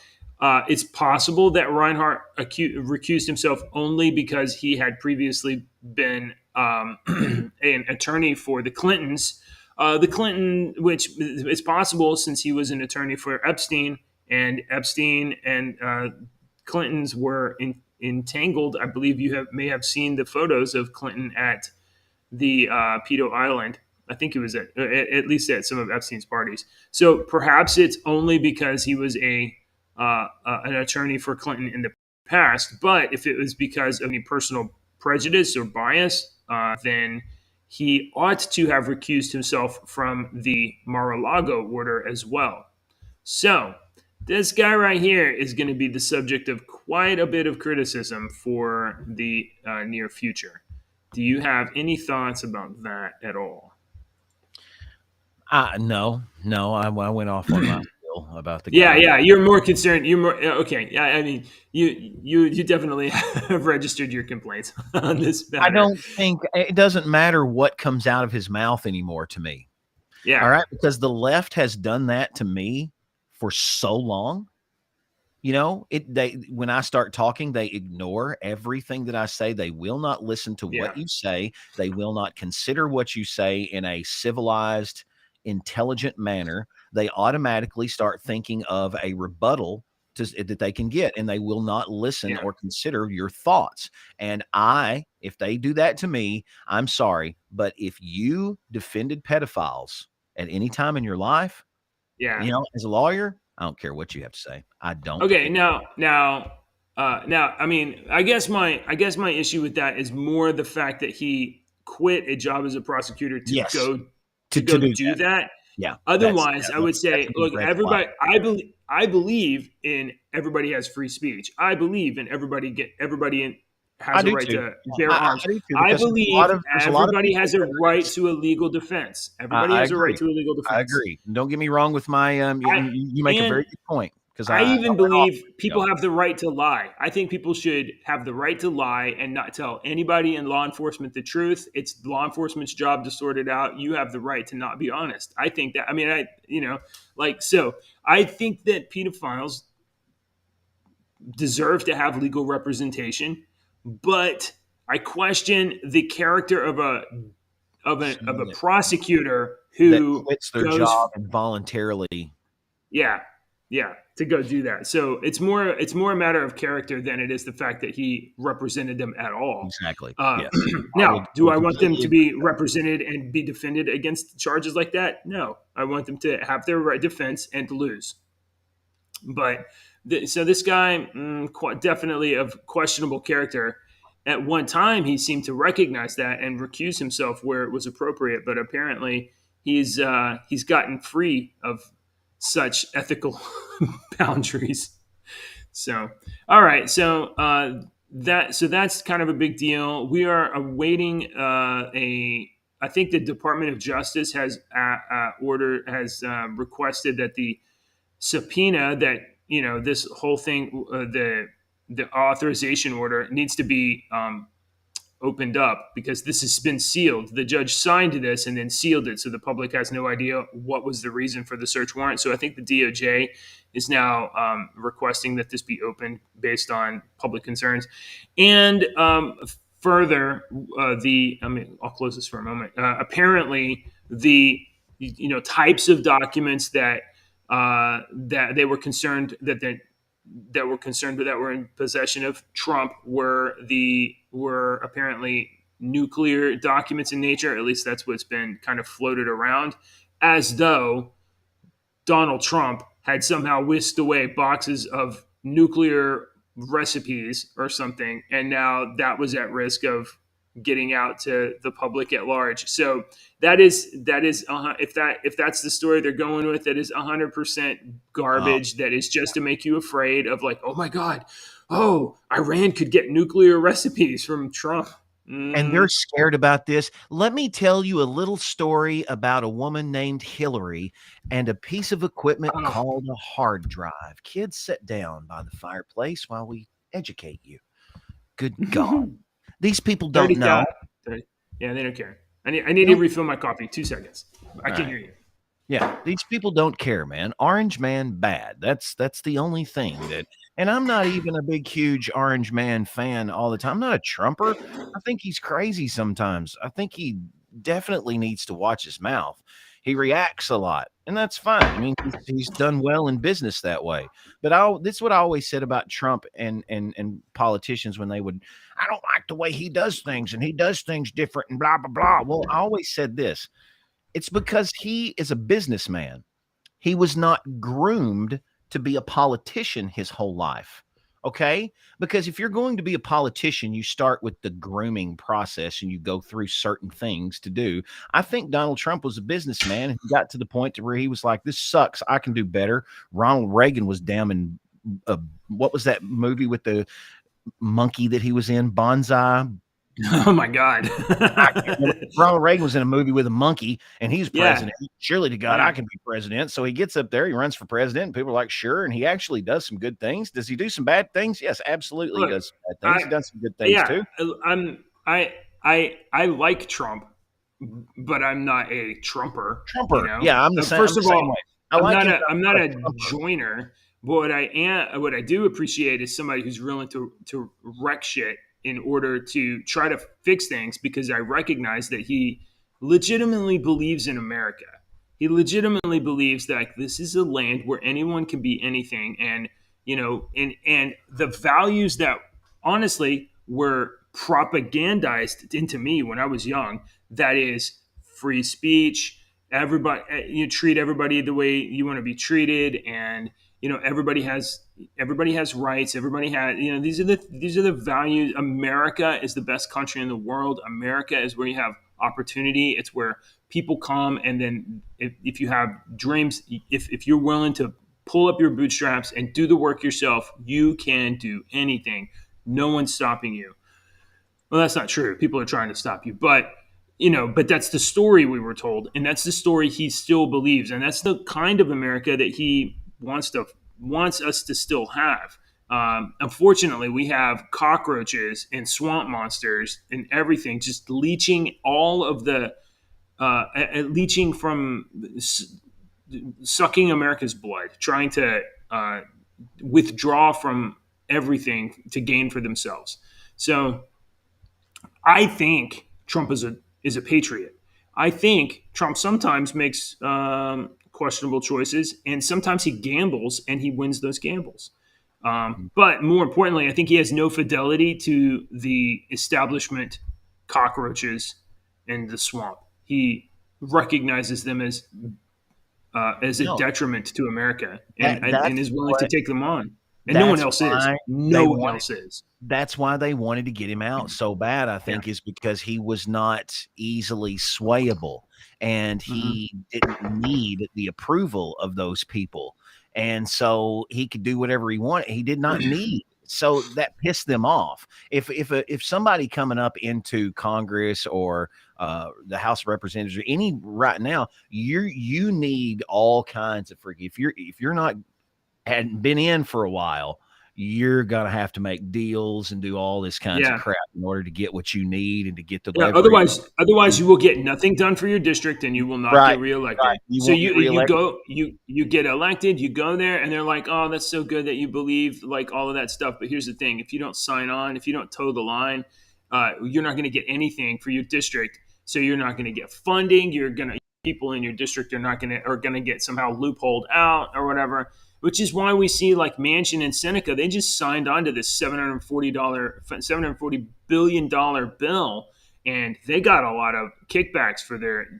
it's possible that Reinhardt recused himself only because he had previously been an attorney for the Clintons. Which is possible since he was an attorney for Epstein, and Epstein and Clintons were entangled. I believe you may have seen the photos of Clinton at the Pedo Island. I think it was at least at some of Epstein's parties. So perhaps it's only because he was an attorney for Clinton in the past. But if it was because of any personal prejudice or bias, then he ought to have recused himself from the Mar-a-Lago order as well. So this guy right here is going to be the subject of quite a bit of criticism for the near future. Do you have any thoughts about that at all? No. I went off on my skill about the Yeah, guy. yeah. You're more concerned. You're more okay. Yeah, I mean, you definitely have registered your complaints on this matter. I don't think it doesn't matter what comes out of his mouth anymore to me. Yeah. All right, because the left has done that to me for so long. You know, when I start talking, they ignore everything that I say. They will not listen to what you say. They will not consider what you say in a civilized, intelligent manner. They automatically start thinking of a rebuttal that they can get, and they will not listen or consider your thoughts. And if they do that to me, I'm sorry. But if you defended pedophiles at any time in your life, you know, as a lawyer, I don't care what you have to say. I don't. Okay. Now, I mean, I guess my issue with that is more the fact that he quit a job as a prosecutor to go do that. Yeah. Otherwise, I would say, look, everybody. I believe in everybody has free speech. I believe in everybody has a right to bear arms. I believe everybody has a right to a legal defense. Everybody has a right to a legal defense. I agree. Don't get me wrong with my. You make a very good point. I even believe people have the right to lie. I think people should have the right to lie and not tell anybody in law enforcement the truth. It's law enforcement's job to sort it out. You have the right to not be honest. I think that. I mean, I think that pedophiles deserve to have legal representation. but I question the character of a Someone prosecutor that who quits their goes, job and voluntarily. yeah, yeah, to go do that. So it's more a matter of character than it is the fact that he represented them at all. Exactly. Uh, Yes. now, I do would I want them completely to agree be with that. represented and be defended against charges like that? No, I want them to have their right defense and to lose. But so this guy, quite definitely of questionable character. At one time, he seemed to recognize that and recuse himself where it was appropriate. But apparently, he's gotten free of such ethical boundaries. So, all right. So that's kind of a big deal. We are awaiting a. I think the Department of Justice has requested that the subpoena that this whole thing, the authorization order needs to be opened up because this has been sealed. The judge signed this and then sealed it, so the public has no idea what was the reason for the search warrant. So I think the DOJ is now requesting that this be opened based on public concerns. And further, I'll close this for a moment. Apparently, the types of documents that they were concerned that were in possession of Trump were apparently nuclear documents in nature. At least that's what's been kind of floated around, as though Donald Trump had somehow whisked away boxes of nuclear recipes or something, and now that was at risk of getting out to the public at large. So if that's the story they're going with, that is 100% Oh, garbage. That is just to make you afraid of, like, oh my god, oh, Iran could get nuclear recipes from Trump. and they're scared about this. Let me tell you a little story about a woman named Hillary and a piece of equipment Oh, called a hard drive. Kids, sit down by the fireplace while we educate you. Good God. These people don't know. 30,000. Yeah, they don't care. I need to Nope. refill my coffee. 2 seconds. I All can right. hear you. Yeah, these people don't care, man. Orange Man bad. That's the only thing that, and I'm not even a big huge Orange Man fan all the time. I'm not a Trumper. I think he's crazy sometimes. I think he definitely needs to watch his mouth. He reacts a lot, and that's fine. I mean, he's done well in business that way. But this is what I always said about Trump and politicians when they would, I don't like the way he does things, and he does things different, and blah blah blah. Well, I always said this: it's because he is a businessman. He was not groomed to be a politician his whole life. Okay? Because if you're going to be a politician, you start with the grooming process and you go through certain things to do. I think Donald Trump was a businessman and he got to the point to where he was like, this sucks. I can do better. Ronald Reagan was down in what was that movie with the monkey that he was in? Bonsai. Oh my God. Ronald Reagan was in a movie with a monkey and he's Yeah. president. Surely to God, Yeah. I can be president. So he gets up there, he runs for president, and people are like, sure. And he actually does some good things. Does he do some bad things? Yes, absolutely. Look, He does some bad things. I He does some good things yeah, too. I like Trump, but I'm not a Trumper. Trumper. Yeah, I'm the same. First I'm of the same all, way. I like him. I'm not I'm a a Trumper. joiner. But what I do appreciate is somebody who's willing to wreck shit in order to try to fix things, because I recognize that he legitimately believes in America. He legitimately believes that, like, this is a land where anyone can be anything, and and the values that honestly were propagandized into me when I was young. That is free speech. Everybody, you treat everybody the way you want to be treated, and everybody has rights. Everybody has, these are the values. America is the best country in the world. America is where you have opportunity. It's where people come, and then if you have dreams, if you're willing to pull up your bootstraps and do the work yourself, you can do anything. No one's stopping you. Well, that's not true. People are trying to stop you, but that's the story we were told, and that's the story he still believes, and that's the kind of America that he wants us to still have. Unfortunately, we have cockroaches and swamp monsters and everything just leeching all of the leeching from sucking America's blood, trying to withdraw from everything to gain for themselves. So I think Trump is a patriot. I think Trump sometimes makes questionable choices, and sometimes he gambles and he wins those gambles. But more importantly, I think he has no fidelity to the establishment cockroaches in the swamp. He recognizes them as a No, detriment to America, and that's is willing to what take them on. And no one that's else is. why No they one wanted. else is. That's why they wanted to get him out so bad, I Yeah. think, is because he was not easily swayable and Mm-hmm. he didn't need the approval of those people. And so he could do whatever he wanted. He did not need. So that pissed them off. If somebody coming up into Congress or the House of Representatives or any right now, you need all kinds of freaky. If you're not hadn't been in for a while, you're gonna have to make deals and do all this kinds of Yeah. crap in order to get what you need and to get the Yeah, leverage. otherwise you will get nothing done for your district and you will not Right, get right. reelected. You So won't get you reelected. go you get elected, you go there and they're like, "Oh, that's so good that you believe like all of that stuff." But here's the thing, if you don't sign on, if you don't toe the line, you're not going to get anything for your district. So you're not going to get funding, people in your district are going to get somehow loopholed out or whatever. Which is why we see like Manchin and Seneca, they just signed on to this $740 billion bill, and they got a lot of kickbacks for their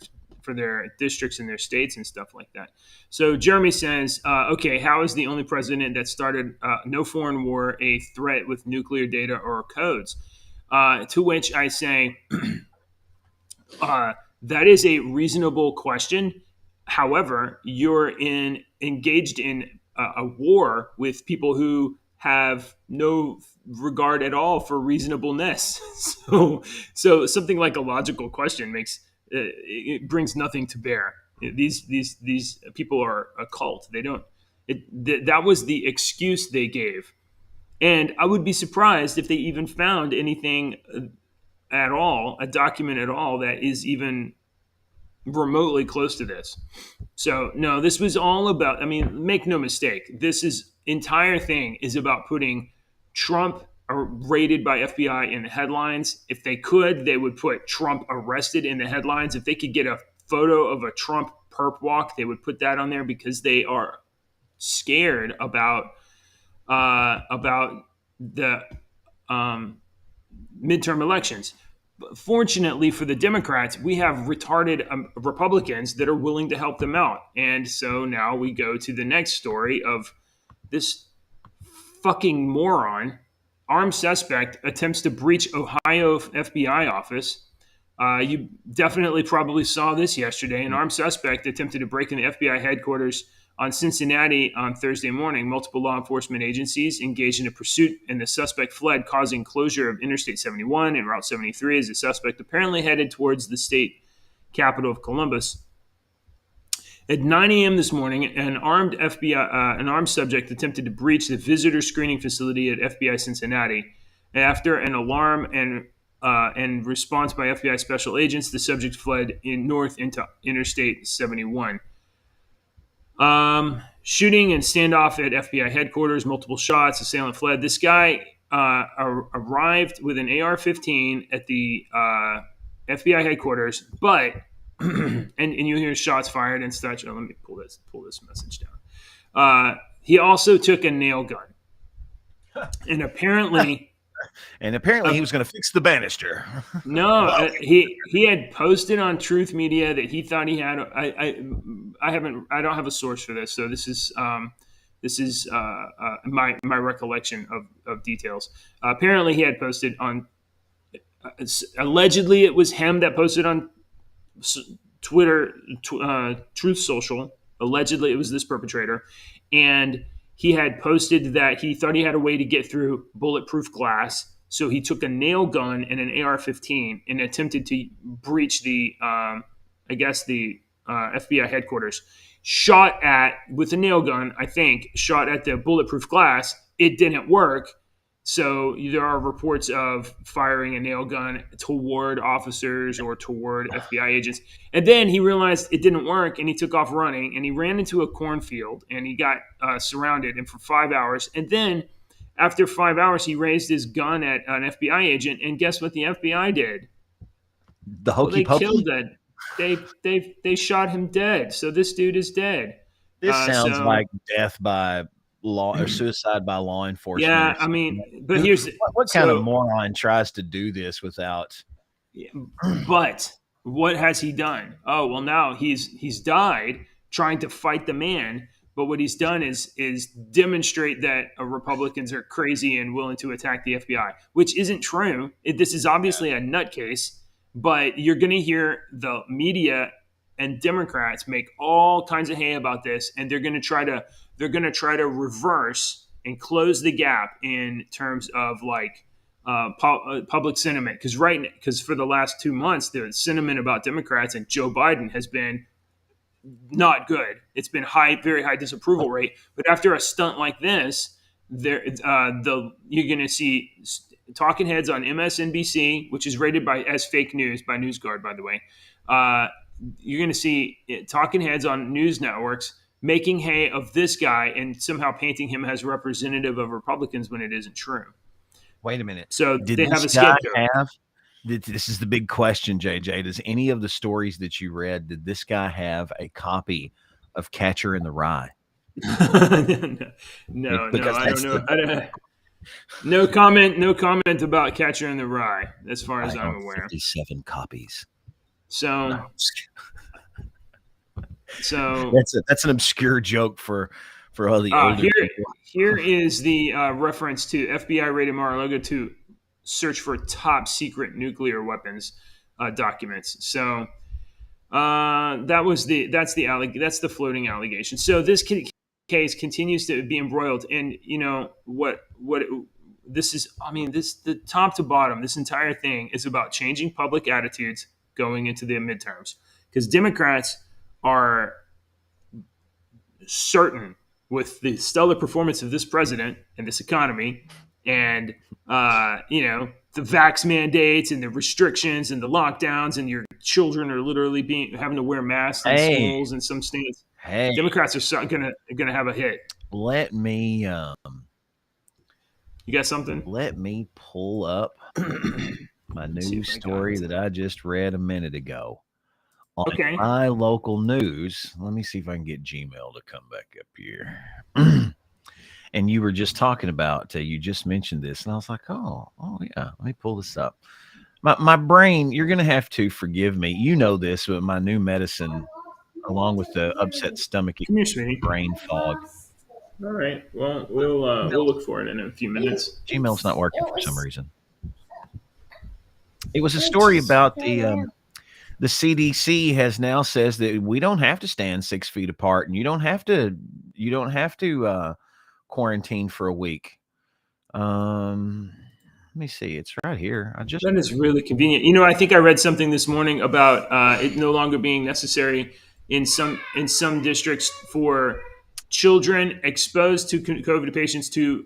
districts and their states and stuff like that. So Jeremy says, okay, how is the only president that started no foreign war a threat with nuclear data or codes? To which I say, that is a reasonable question. However, you're engaged in a war with people who have no regard at all for reasonableness. So something like a logical question it brings nothing to bear. These people are a cult. They don't. That was the excuse they gave, and I would be surprised if they even found anything at all, a document at all that is even remotely close to this. So no, this was all about. I mean, make no mistake. This entire thing is about putting Trump raided by FBI in the headlines. If they could, they would put Trump arrested in the headlines. If they could get a photo of a Trump perp walk, they would put that on there because they are scared about the midterm elections. Fortunately for the Democrats, we have retarded Republicans that are willing to help them out. And so now we go to the next story of this fucking moron. Armed suspect attempts to breach Ohio FBI office. You definitely probably saw this yesterday. An armed suspect attempted to break into FBI headquarters on Cincinnati on Thursday morning. Multiple law enforcement agencies engaged in a pursuit, and the suspect fled, causing closure of Interstate 71 and Route 73 as the suspect apparently headed towards the state capital of Columbus. At 9 a.m. this morning, an armed subject attempted to breach the visitor screening facility at FBI Cincinnati. After an alarm and response by FBI special agents, the subject fled north into Interstate 71. Shooting and standoff at FBI headquarters, multiple shots, assailant fled. This guy arrived with an AR-15 at the FBI headquarters, but and you hear shots fired and such. Oh, let me pull this message down. He also took a nail gun, and apparently. And apparently he was going to fix the banister. No, he had posted on Truth Media that he thought he had. I don't have a source for this, so this is my recollection of details. Apparently, he had posted on. Allegedly, it was him that posted on Twitter, Truth Social. Allegedly, it was this perpetrator, and he had posted that he thought he had a way to get through bulletproof glass. So he took a nail gun and an AR-15 and attempted to breach the FBI headquarters. Shot at with a nail gun, I think, shot at the bulletproof glass. It didn't work. So there are reports of firing a nail gun toward officers or toward FBI agents. And then he realized it didn't work and he took off running and he ran into a cornfield and he got surrounded and for 5 hours. And then after 5 hours, he raised his gun at an FBI agent, and guess what the FBI did? The Well, hokey they killed pokey. that. They shot him dead. So this dude is dead. This sounds So like death by law or suicide by law enforcement yeah, or I something. mean, but here's What kind of so. moron tries to do this without? But what has he done? Oh well, now he's died trying to fight the man. But what he's done is demonstrate that Republicans are crazy and willing to attack the FBI, which isn't true. This is obviously a nutcase, but you're going to hear the media and Democrats make all kinds of hay about this, and they're going to try to reverse and close the gap in terms of like public sentiment. Because for the last 2 months, the sentiment about Democrats and Joe Biden has been not good. It's been very high disapproval rate. But after a stunt like this, you're going to see talking heads on MSNBC, which is rated as fake news by NewsGuard, by the way. You're going to see talking heads on news networks making hay of this guy and somehow painting him as representative of Republicans when it isn't true. Wait a minute. So Did they have this a guy scapegoat. have? This is the big question, JJ. Does any of the stories that you read, did this guy have a copy of Catcher in the Rye? No, I don't know. No comment about Catcher in the Rye, as far as I'm aware. 57 copies. So that's an obscure joke for all the older people. Here is the reference to FBI rated Mar-a-Lago to search for top secret nuclear weapons documents. So that's the floating allegation. So this case continues to be embroiled, and you know this is. I mean, the top to bottom. This entire thing is about changing public attitudes going into the midterms, because Democrats are certain with the stellar performance of this president and this economy, and the vax mandates and the restrictions and the lockdowns, and your children are literally having to wear masks in schools in some states. Democrats are gonna have a hit. Let me. You got something? Let me pull up my news story that I just read a minute ago. On my local news, let me see if I can get Gmail to come back up here. And you were just talking about, you just mentioned this, and I was like, oh yeah, let me pull this up. My brain, you're going to have to forgive me. You know this, but my new medicine, along with the upset stomach, brain fog. All right. Well, we'll look for it in a few minutes. Gmail's not working for some reason. It was a story about the CDC has now says that we don't have to stand 6 feet apart, and you don't have to quarantine for a week. Let me see. It's right here. That is really convenient. You know, I think I read something this morning about it no longer being necessary in some districts for children exposed to COVID patients to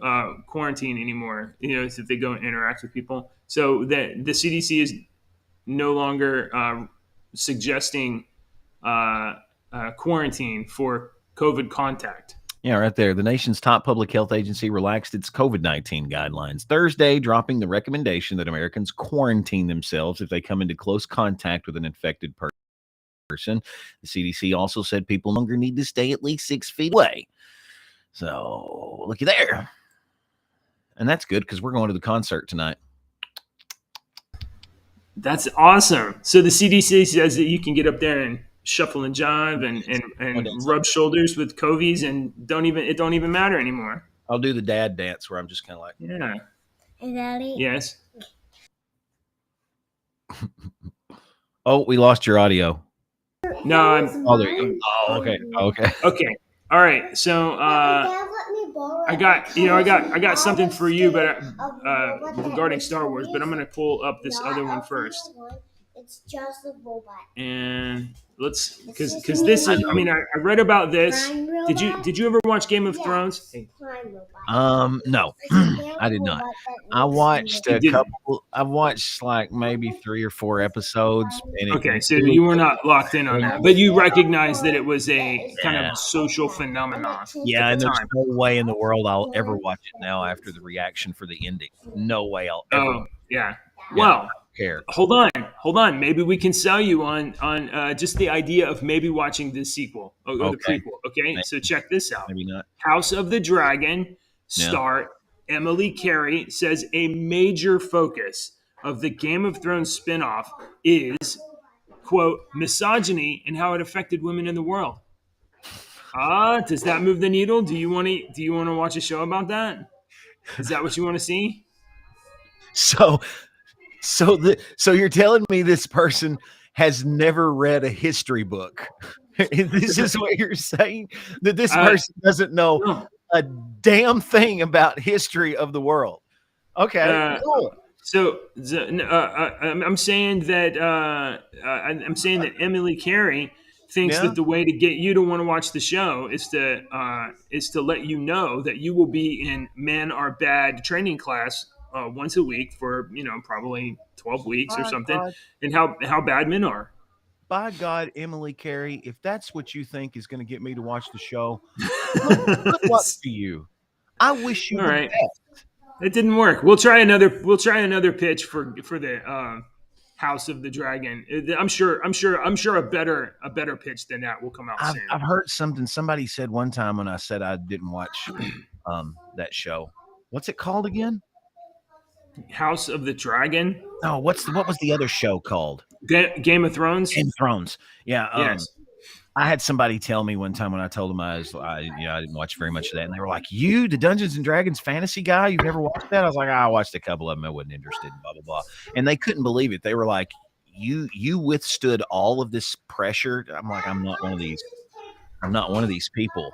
quarantine anymore. You know, if they go and interact with people. So that the CDC is no longer suggesting quarantine for COVID contact. Yeah, right there. The nation's top public health agency relaxed its COVID-19 guidelines Thursday, dropping the recommendation that Americans quarantine themselves if they come into close contact with an infected person. The CDC also said people no longer need to stay at least 6 feet away. So, looky there. And that's good because we're going to the concert tonight. That's awesome. So the CDC says that you can get up there and shuffle and jive and rub shoulders with Covies, and it don't even matter anymore. I'll do the dad dance where I'm just kind of like, yeah. Hey, Daddy. Yes. Oh, we lost your audio. No, I'm. Oh, there you go. Oh, okay. Okay. All right. So I got something for you, but regarding Star Wars. But I'm gonna pull up this other one first. It's just a robot. And Let's because this is. I mean, I read about this. Did you ever watch Game of Thrones? Hey. No, I did not. I watched You a didn't. couple. I watched like maybe 3 or 4 episodes, and it Okay, so really, you were not locked in on that, but you recognize that it was a kind yeah, of social phenomenon yeah. at the And there's time. no way in the world I'll ever watch it now after the reaction for the ending. No way I'll ever. Oh, yeah. Yeah, I Well, don't care. hold on. Maybe we can sell you on just the idea of maybe watching the sequel or the Okay, prequel. Okay, maybe, so check this out. maybe not. House of the Dragon Yeah. star Emily Carey says a major focus of the Game of Thrones spinoff is, quote, misogyny and how it affected women in the world. Does that move the needle? Do you want to watch a show about that? Is that what you want to see? So, so you're telling me this person has never read a history book? This is what you're saying? That this person doesn't know No. a damn thing about history of the world? Okay, cool. So I'm saying that Emily Carey thinks Yeah. that the way to get you to want to watch the show is to let you know that you will be in Men Are Bad training class once a week for probably 12 weeks or By something, God, and how bad men are. by God, Emily Carey, if that's what you think is going to get me to watch the show, good luck to you. I wish you All the right. best. It didn't work. We'll try another pitch for the House of the Dragon. I'm sure a better pitch than that will come out soon. I've heard something. Somebody said one time when I said I didn't watch that show. What's it called again? House of the Dragon. No, what was the other show called? Game of Thrones. Game of Thrones. Yeah. Yes. I had somebody tell me one time when I told them I didn't watch very much of that, and they were like, "You, the Dungeons and Dragons fantasy guy, you've never watched that?" I was like, "I watched a couple of them. I wasn't interested." Blah blah blah, and they couldn't believe it. They were like, "You withstood all of this pressure." I'm like, "I'm not one of these. I'm not one of these people."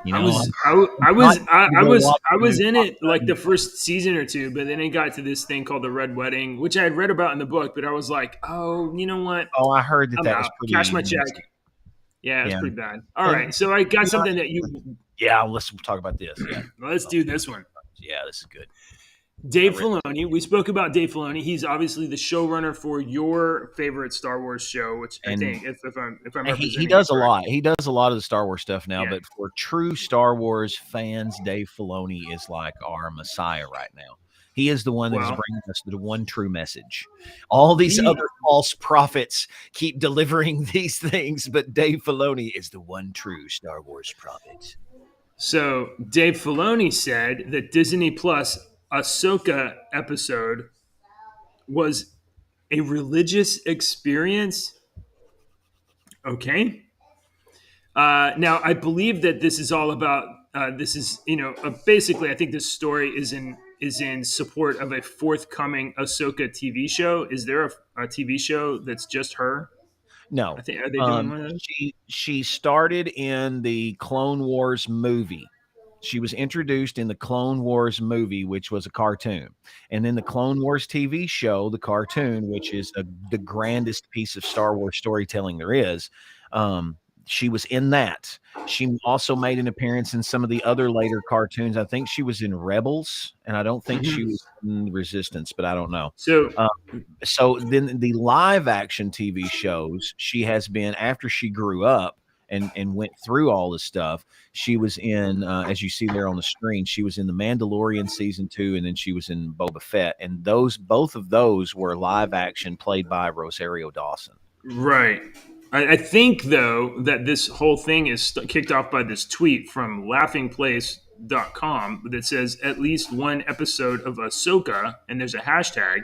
You know, I was in it like the first season or two, but then it got to this thing called the Red Wedding, which I had read about in the book, but I was like, oh, you know what? Oh, I heard that I'm that was out. pretty. Cash my check. Yeah, it's Yeah. pretty bad. All right, so I got something that you. Yeah, let's talk about this. Yeah, Let's do this one. yeah, this is good. Dave Filoni. We spoke about Dave Filoni. He's obviously the showrunner for your favorite Star Wars show, which I think, if I'm he does a lot. He does a lot of the Star Wars stuff now. Yeah. But for true Star Wars fans, Dave Filoni is like our messiah right now. He is the one that is bringing us the one true message. All these other false prophets keep delivering these things, but Dave Filoni is the one true Star Wars prophet. So Dave Filoni said that Disney Plus Ahsoka episode was a religious experience. Okay. Now I believe that this is all about. This is basically I think this story is in support of a forthcoming Ahsoka TV show. Is there a TV show that's just her? No, I think are they doing one of those? She started in the Clone Wars movie. She was introduced in the Clone Wars movie, which was a cartoon, and then the Clone Wars TV show, the cartoon, which is the grandest piece of Star Wars storytelling there is. She was in that. She also made an appearance in some of the other later cartoons. I think she was in Rebels, and I don't think she was in Resistance, but I don't know. So then the live action TV shows, she has been, after she grew up and went through all this stuff, she was in, as you see there on the screen, she was in The Mandalorian season 2, and then she was in Boba Fett. And both of those were live action played by Rosario Dawson. Right. I think, though, that this whole thing is kicked off by this tweet from laughingplace.com that says at least one episode of Ahsoka, and there's a hashtag,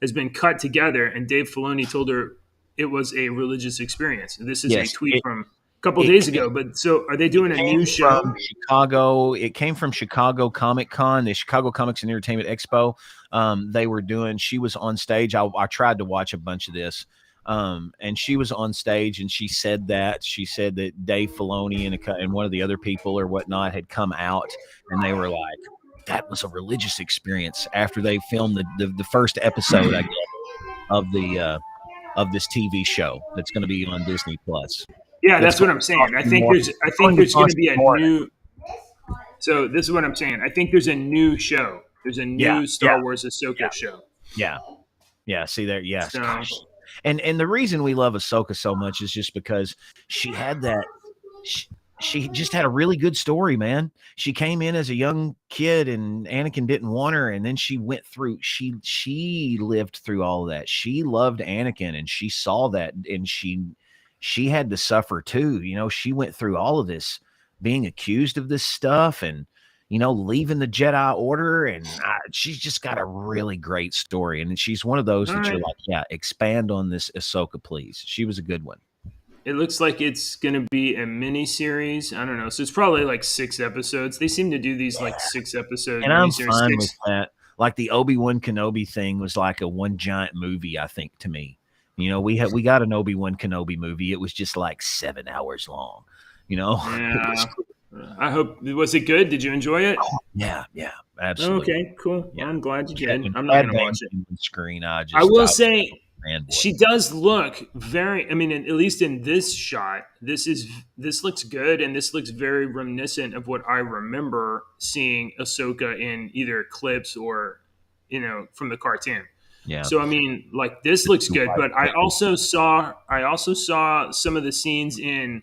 has been cut together, and Dave Filoni told her it was a religious experience. This is a tweet from a couple days ago. But so are they doing a new show? Chicago. It came from Chicago Comic Con, the Chicago Comics and Entertainment Expo. They were doing, she was on stage. I tried to watch a bunch of this. And she was on stage, and she said that Dave Filoni and one of the other people or whatnot had come out, and they were like, that was a religious experience after they filmed the first episode, I guess, of the of this TV show that's going to be on Disney Plus. Yeah, that's what I'm saying. I think there's going to be a new. So this is what I'm saying. I think there's a new show. There's a new Star Wars Ahsoka show. Yeah. See there. Yes. So, Gosh. And the reason we love Ahsoka so much is just because she had that. She just had a really good story, man. She came in as a young kid and Anakin didn't want her. And then she went through, she lived through all of that. She loved Anakin and she saw that and she had to suffer too. You know, she went through all of this being accused of this stuff and, you know, leaving the Jedi Order. And she's just got a really great story. And she's one of those that you're like, yeah, expand on this Ahsoka, please. She was a good one. It looks like it's going to be a mini series. I don't know. So it's probably like 6 episodes. They seem to do these like 6 episode and I'm fine with that. Like the Obi-Wan Kenobi thing was like a one giant movie, I think, to me. You know, we got an Obi-Wan Kenobi movie. It was just like 7 hours long, you know? Yeah. I hope, was it good? Did you enjoy it? Oh, yeah, absolutely. Okay, cool. Yeah. I'm glad you did. I'm not going to watch it. On screen, I will say, she does look very, I mean, at least in this shot, this looks good. And this looks very reminiscent of what I remember seeing Ahsoka in either clips or, you know, from the cartoon. Yeah. So, I mean, like this looks good, but I also saw some of the scenes in,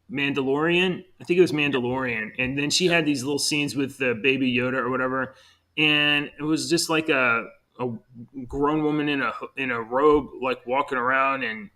Mandalorian. I think it was Mandalorian. And then she had these little scenes with the baby Yoda or whatever. And it was just like a grown woman in a robe, like walking around, and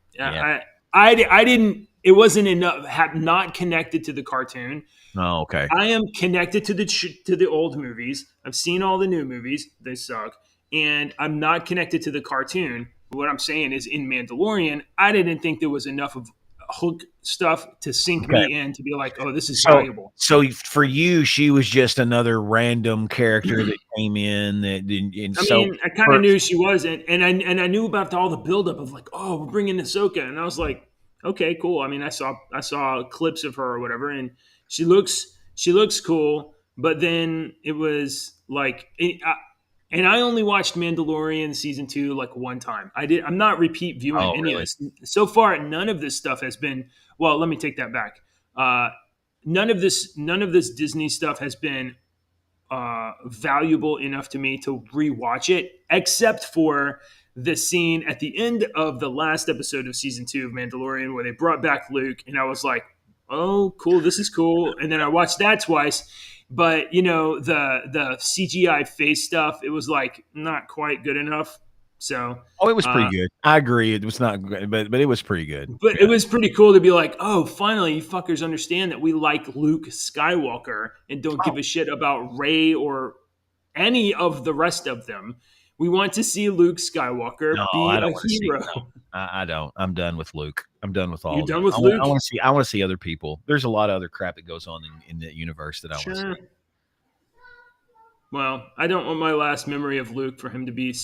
I didn't. It wasn't enough. Not connected to the cartoon. Oh, okay. I am connected to the old movies. I've seen all the new movies. They suck, and I'm not connected to the cartoon. What I'm saying is, in Mandalorian, I didn't think there was enough of hook stuff to sink me in to be like, oh, this is valuable. So for you, she was just another random character that came in. I kind of knew she was, and I knew about all the buildup of like, oh, we're bringing Ahsoka, and I was like, okay, cool. I mean, I saw clips of her or whatever, and she looks cool, but then it was like. And I only watched Mandalorian season 2 like one time. I'm not repeat viewing any of this. So far, none of this stuff has been. Well, let me take that back. None of this Disney stuff has been valuable enough to me to rewatch it, except for the scene at the end of the last episode of season 2 of Mandalorian where they brought back Luke, and I was like, "Oh, cool! This is cool." And then I watched that twice. But, you know, the CGI face stuff, it was like not quite good enough. So, it was pretty good. I agree. It was not good, but it was pretty good. But it was pretty cool to be like, oh, finally, you fuckers understand that we like Luke Skywalker and don't give a shit about Rey or any of the rest of them. We want to see Luke Skywalker be a hero. I don't. I'm done with Luke. I'm done with all. You're done with Luke? I want to see other people. There's a lot of other crap that goes on in the universe that I want to see. Well, I don't want my last memory of Luke for him to be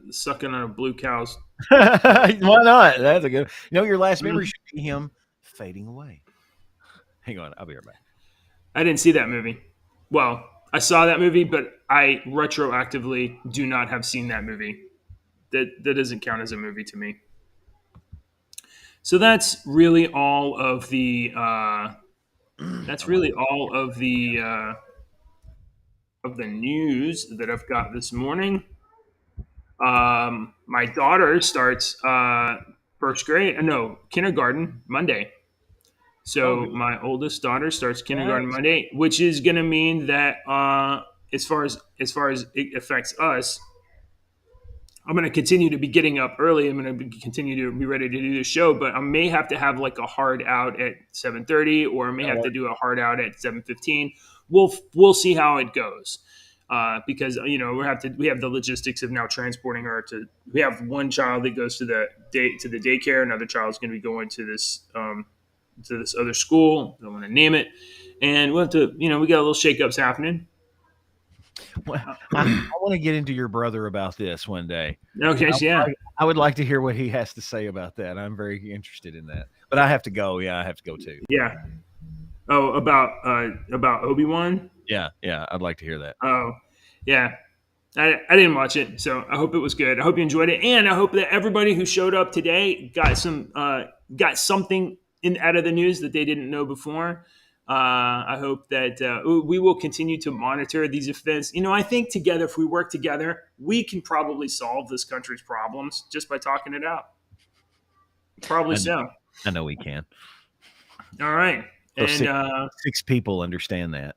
sucking on a blue cow's. Why not? That's a good. You know, your last memory should be him fading away. Hang on, I'll be right back. I didn't see that movie. Well, I saw that movie, but I retroactively do not have seen that movie. That doesn't count as a movie to me. So that's really all of the. That's really all of the news that I've got this morning. My daughter starts kindergarten Monday. So my oldest daughter starts kindergarten Monday, which is going to mean that as far as it affects us, I'm going to continue to be getting up early. I'm going to continue to be ready to do the show, but I may have to have like a hard out at 7:30, or I may have to do a hard out at 7:15. We'll see how it goes, because we have the logistics of now transporting her to. We have one child that goes to the daycare, another child is going to be going to this other school. I don't want to name it, and we'll have to. We got a little shakeups happening. Well, I want to get into your brother about this one day. Okay, I would like to hear what he has to say about that. I'm very interested in that. But I have to go. Yeah, I have to go too. Yeah. Oh, about Obi-Wan? Yeah, I'd like to hear that. Oh, yeah. I didn't watch it, so I hope it was good. I hope you enjoyed it, and I hope that everybody who showed up today got something out of the news that they didn't know before. I hope that we will continue to monitor these events. I think together, if we work together, we can probably solve this country's problems just by talking it out. Probably so. I know we can. All right, and six people understand that.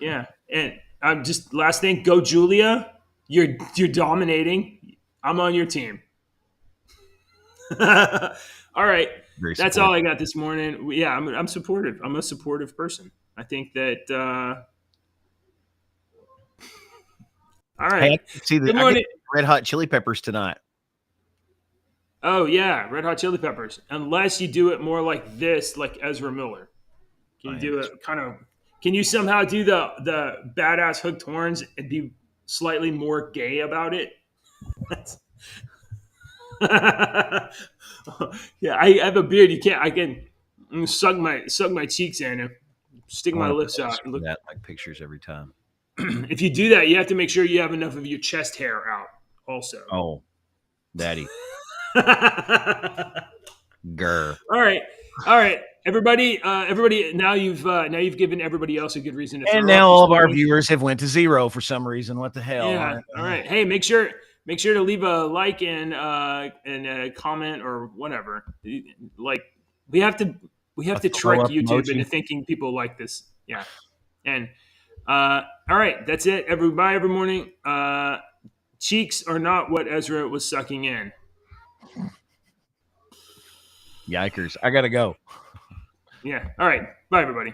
Yeah, and I'm just last thing. Go Julia. You're dominating. I'm on your team. All right, that's all I got this morning. Yeah, I'm supportive. I'm a supportive person. I think that. All right. Hey, see the I get Red Hot Chili Peppers tonight. Oh yeah, Red Hot Chili Peppers. Unless you do it more like this, like Ezra Miller. Can you do it kind of? Can you somehow do the badass hooked horns and be slightly more gay about it? Yeah, I have a beard. I can suck my cheeks in and stick my lips out. And look that like pictures every time. If you do that, you have to make sure you have enough of your chest hair out. Also. Oh, daddy. Grr. All right. Everybody. Now you've given everybody else a good reason to. And now all of our viewers have went to 0 for some reason. What the hell? Yeah. All right. Hey, make sure to leave a like and a comment or whatever. Like we have to trick YouTube into thinking people like this. Yeah. And all right, that's it. Everybody, every morning. Cheeks are not what Ezra was sucking in. Yikers. I gotta go. Yeah. All right. Bye, everybody.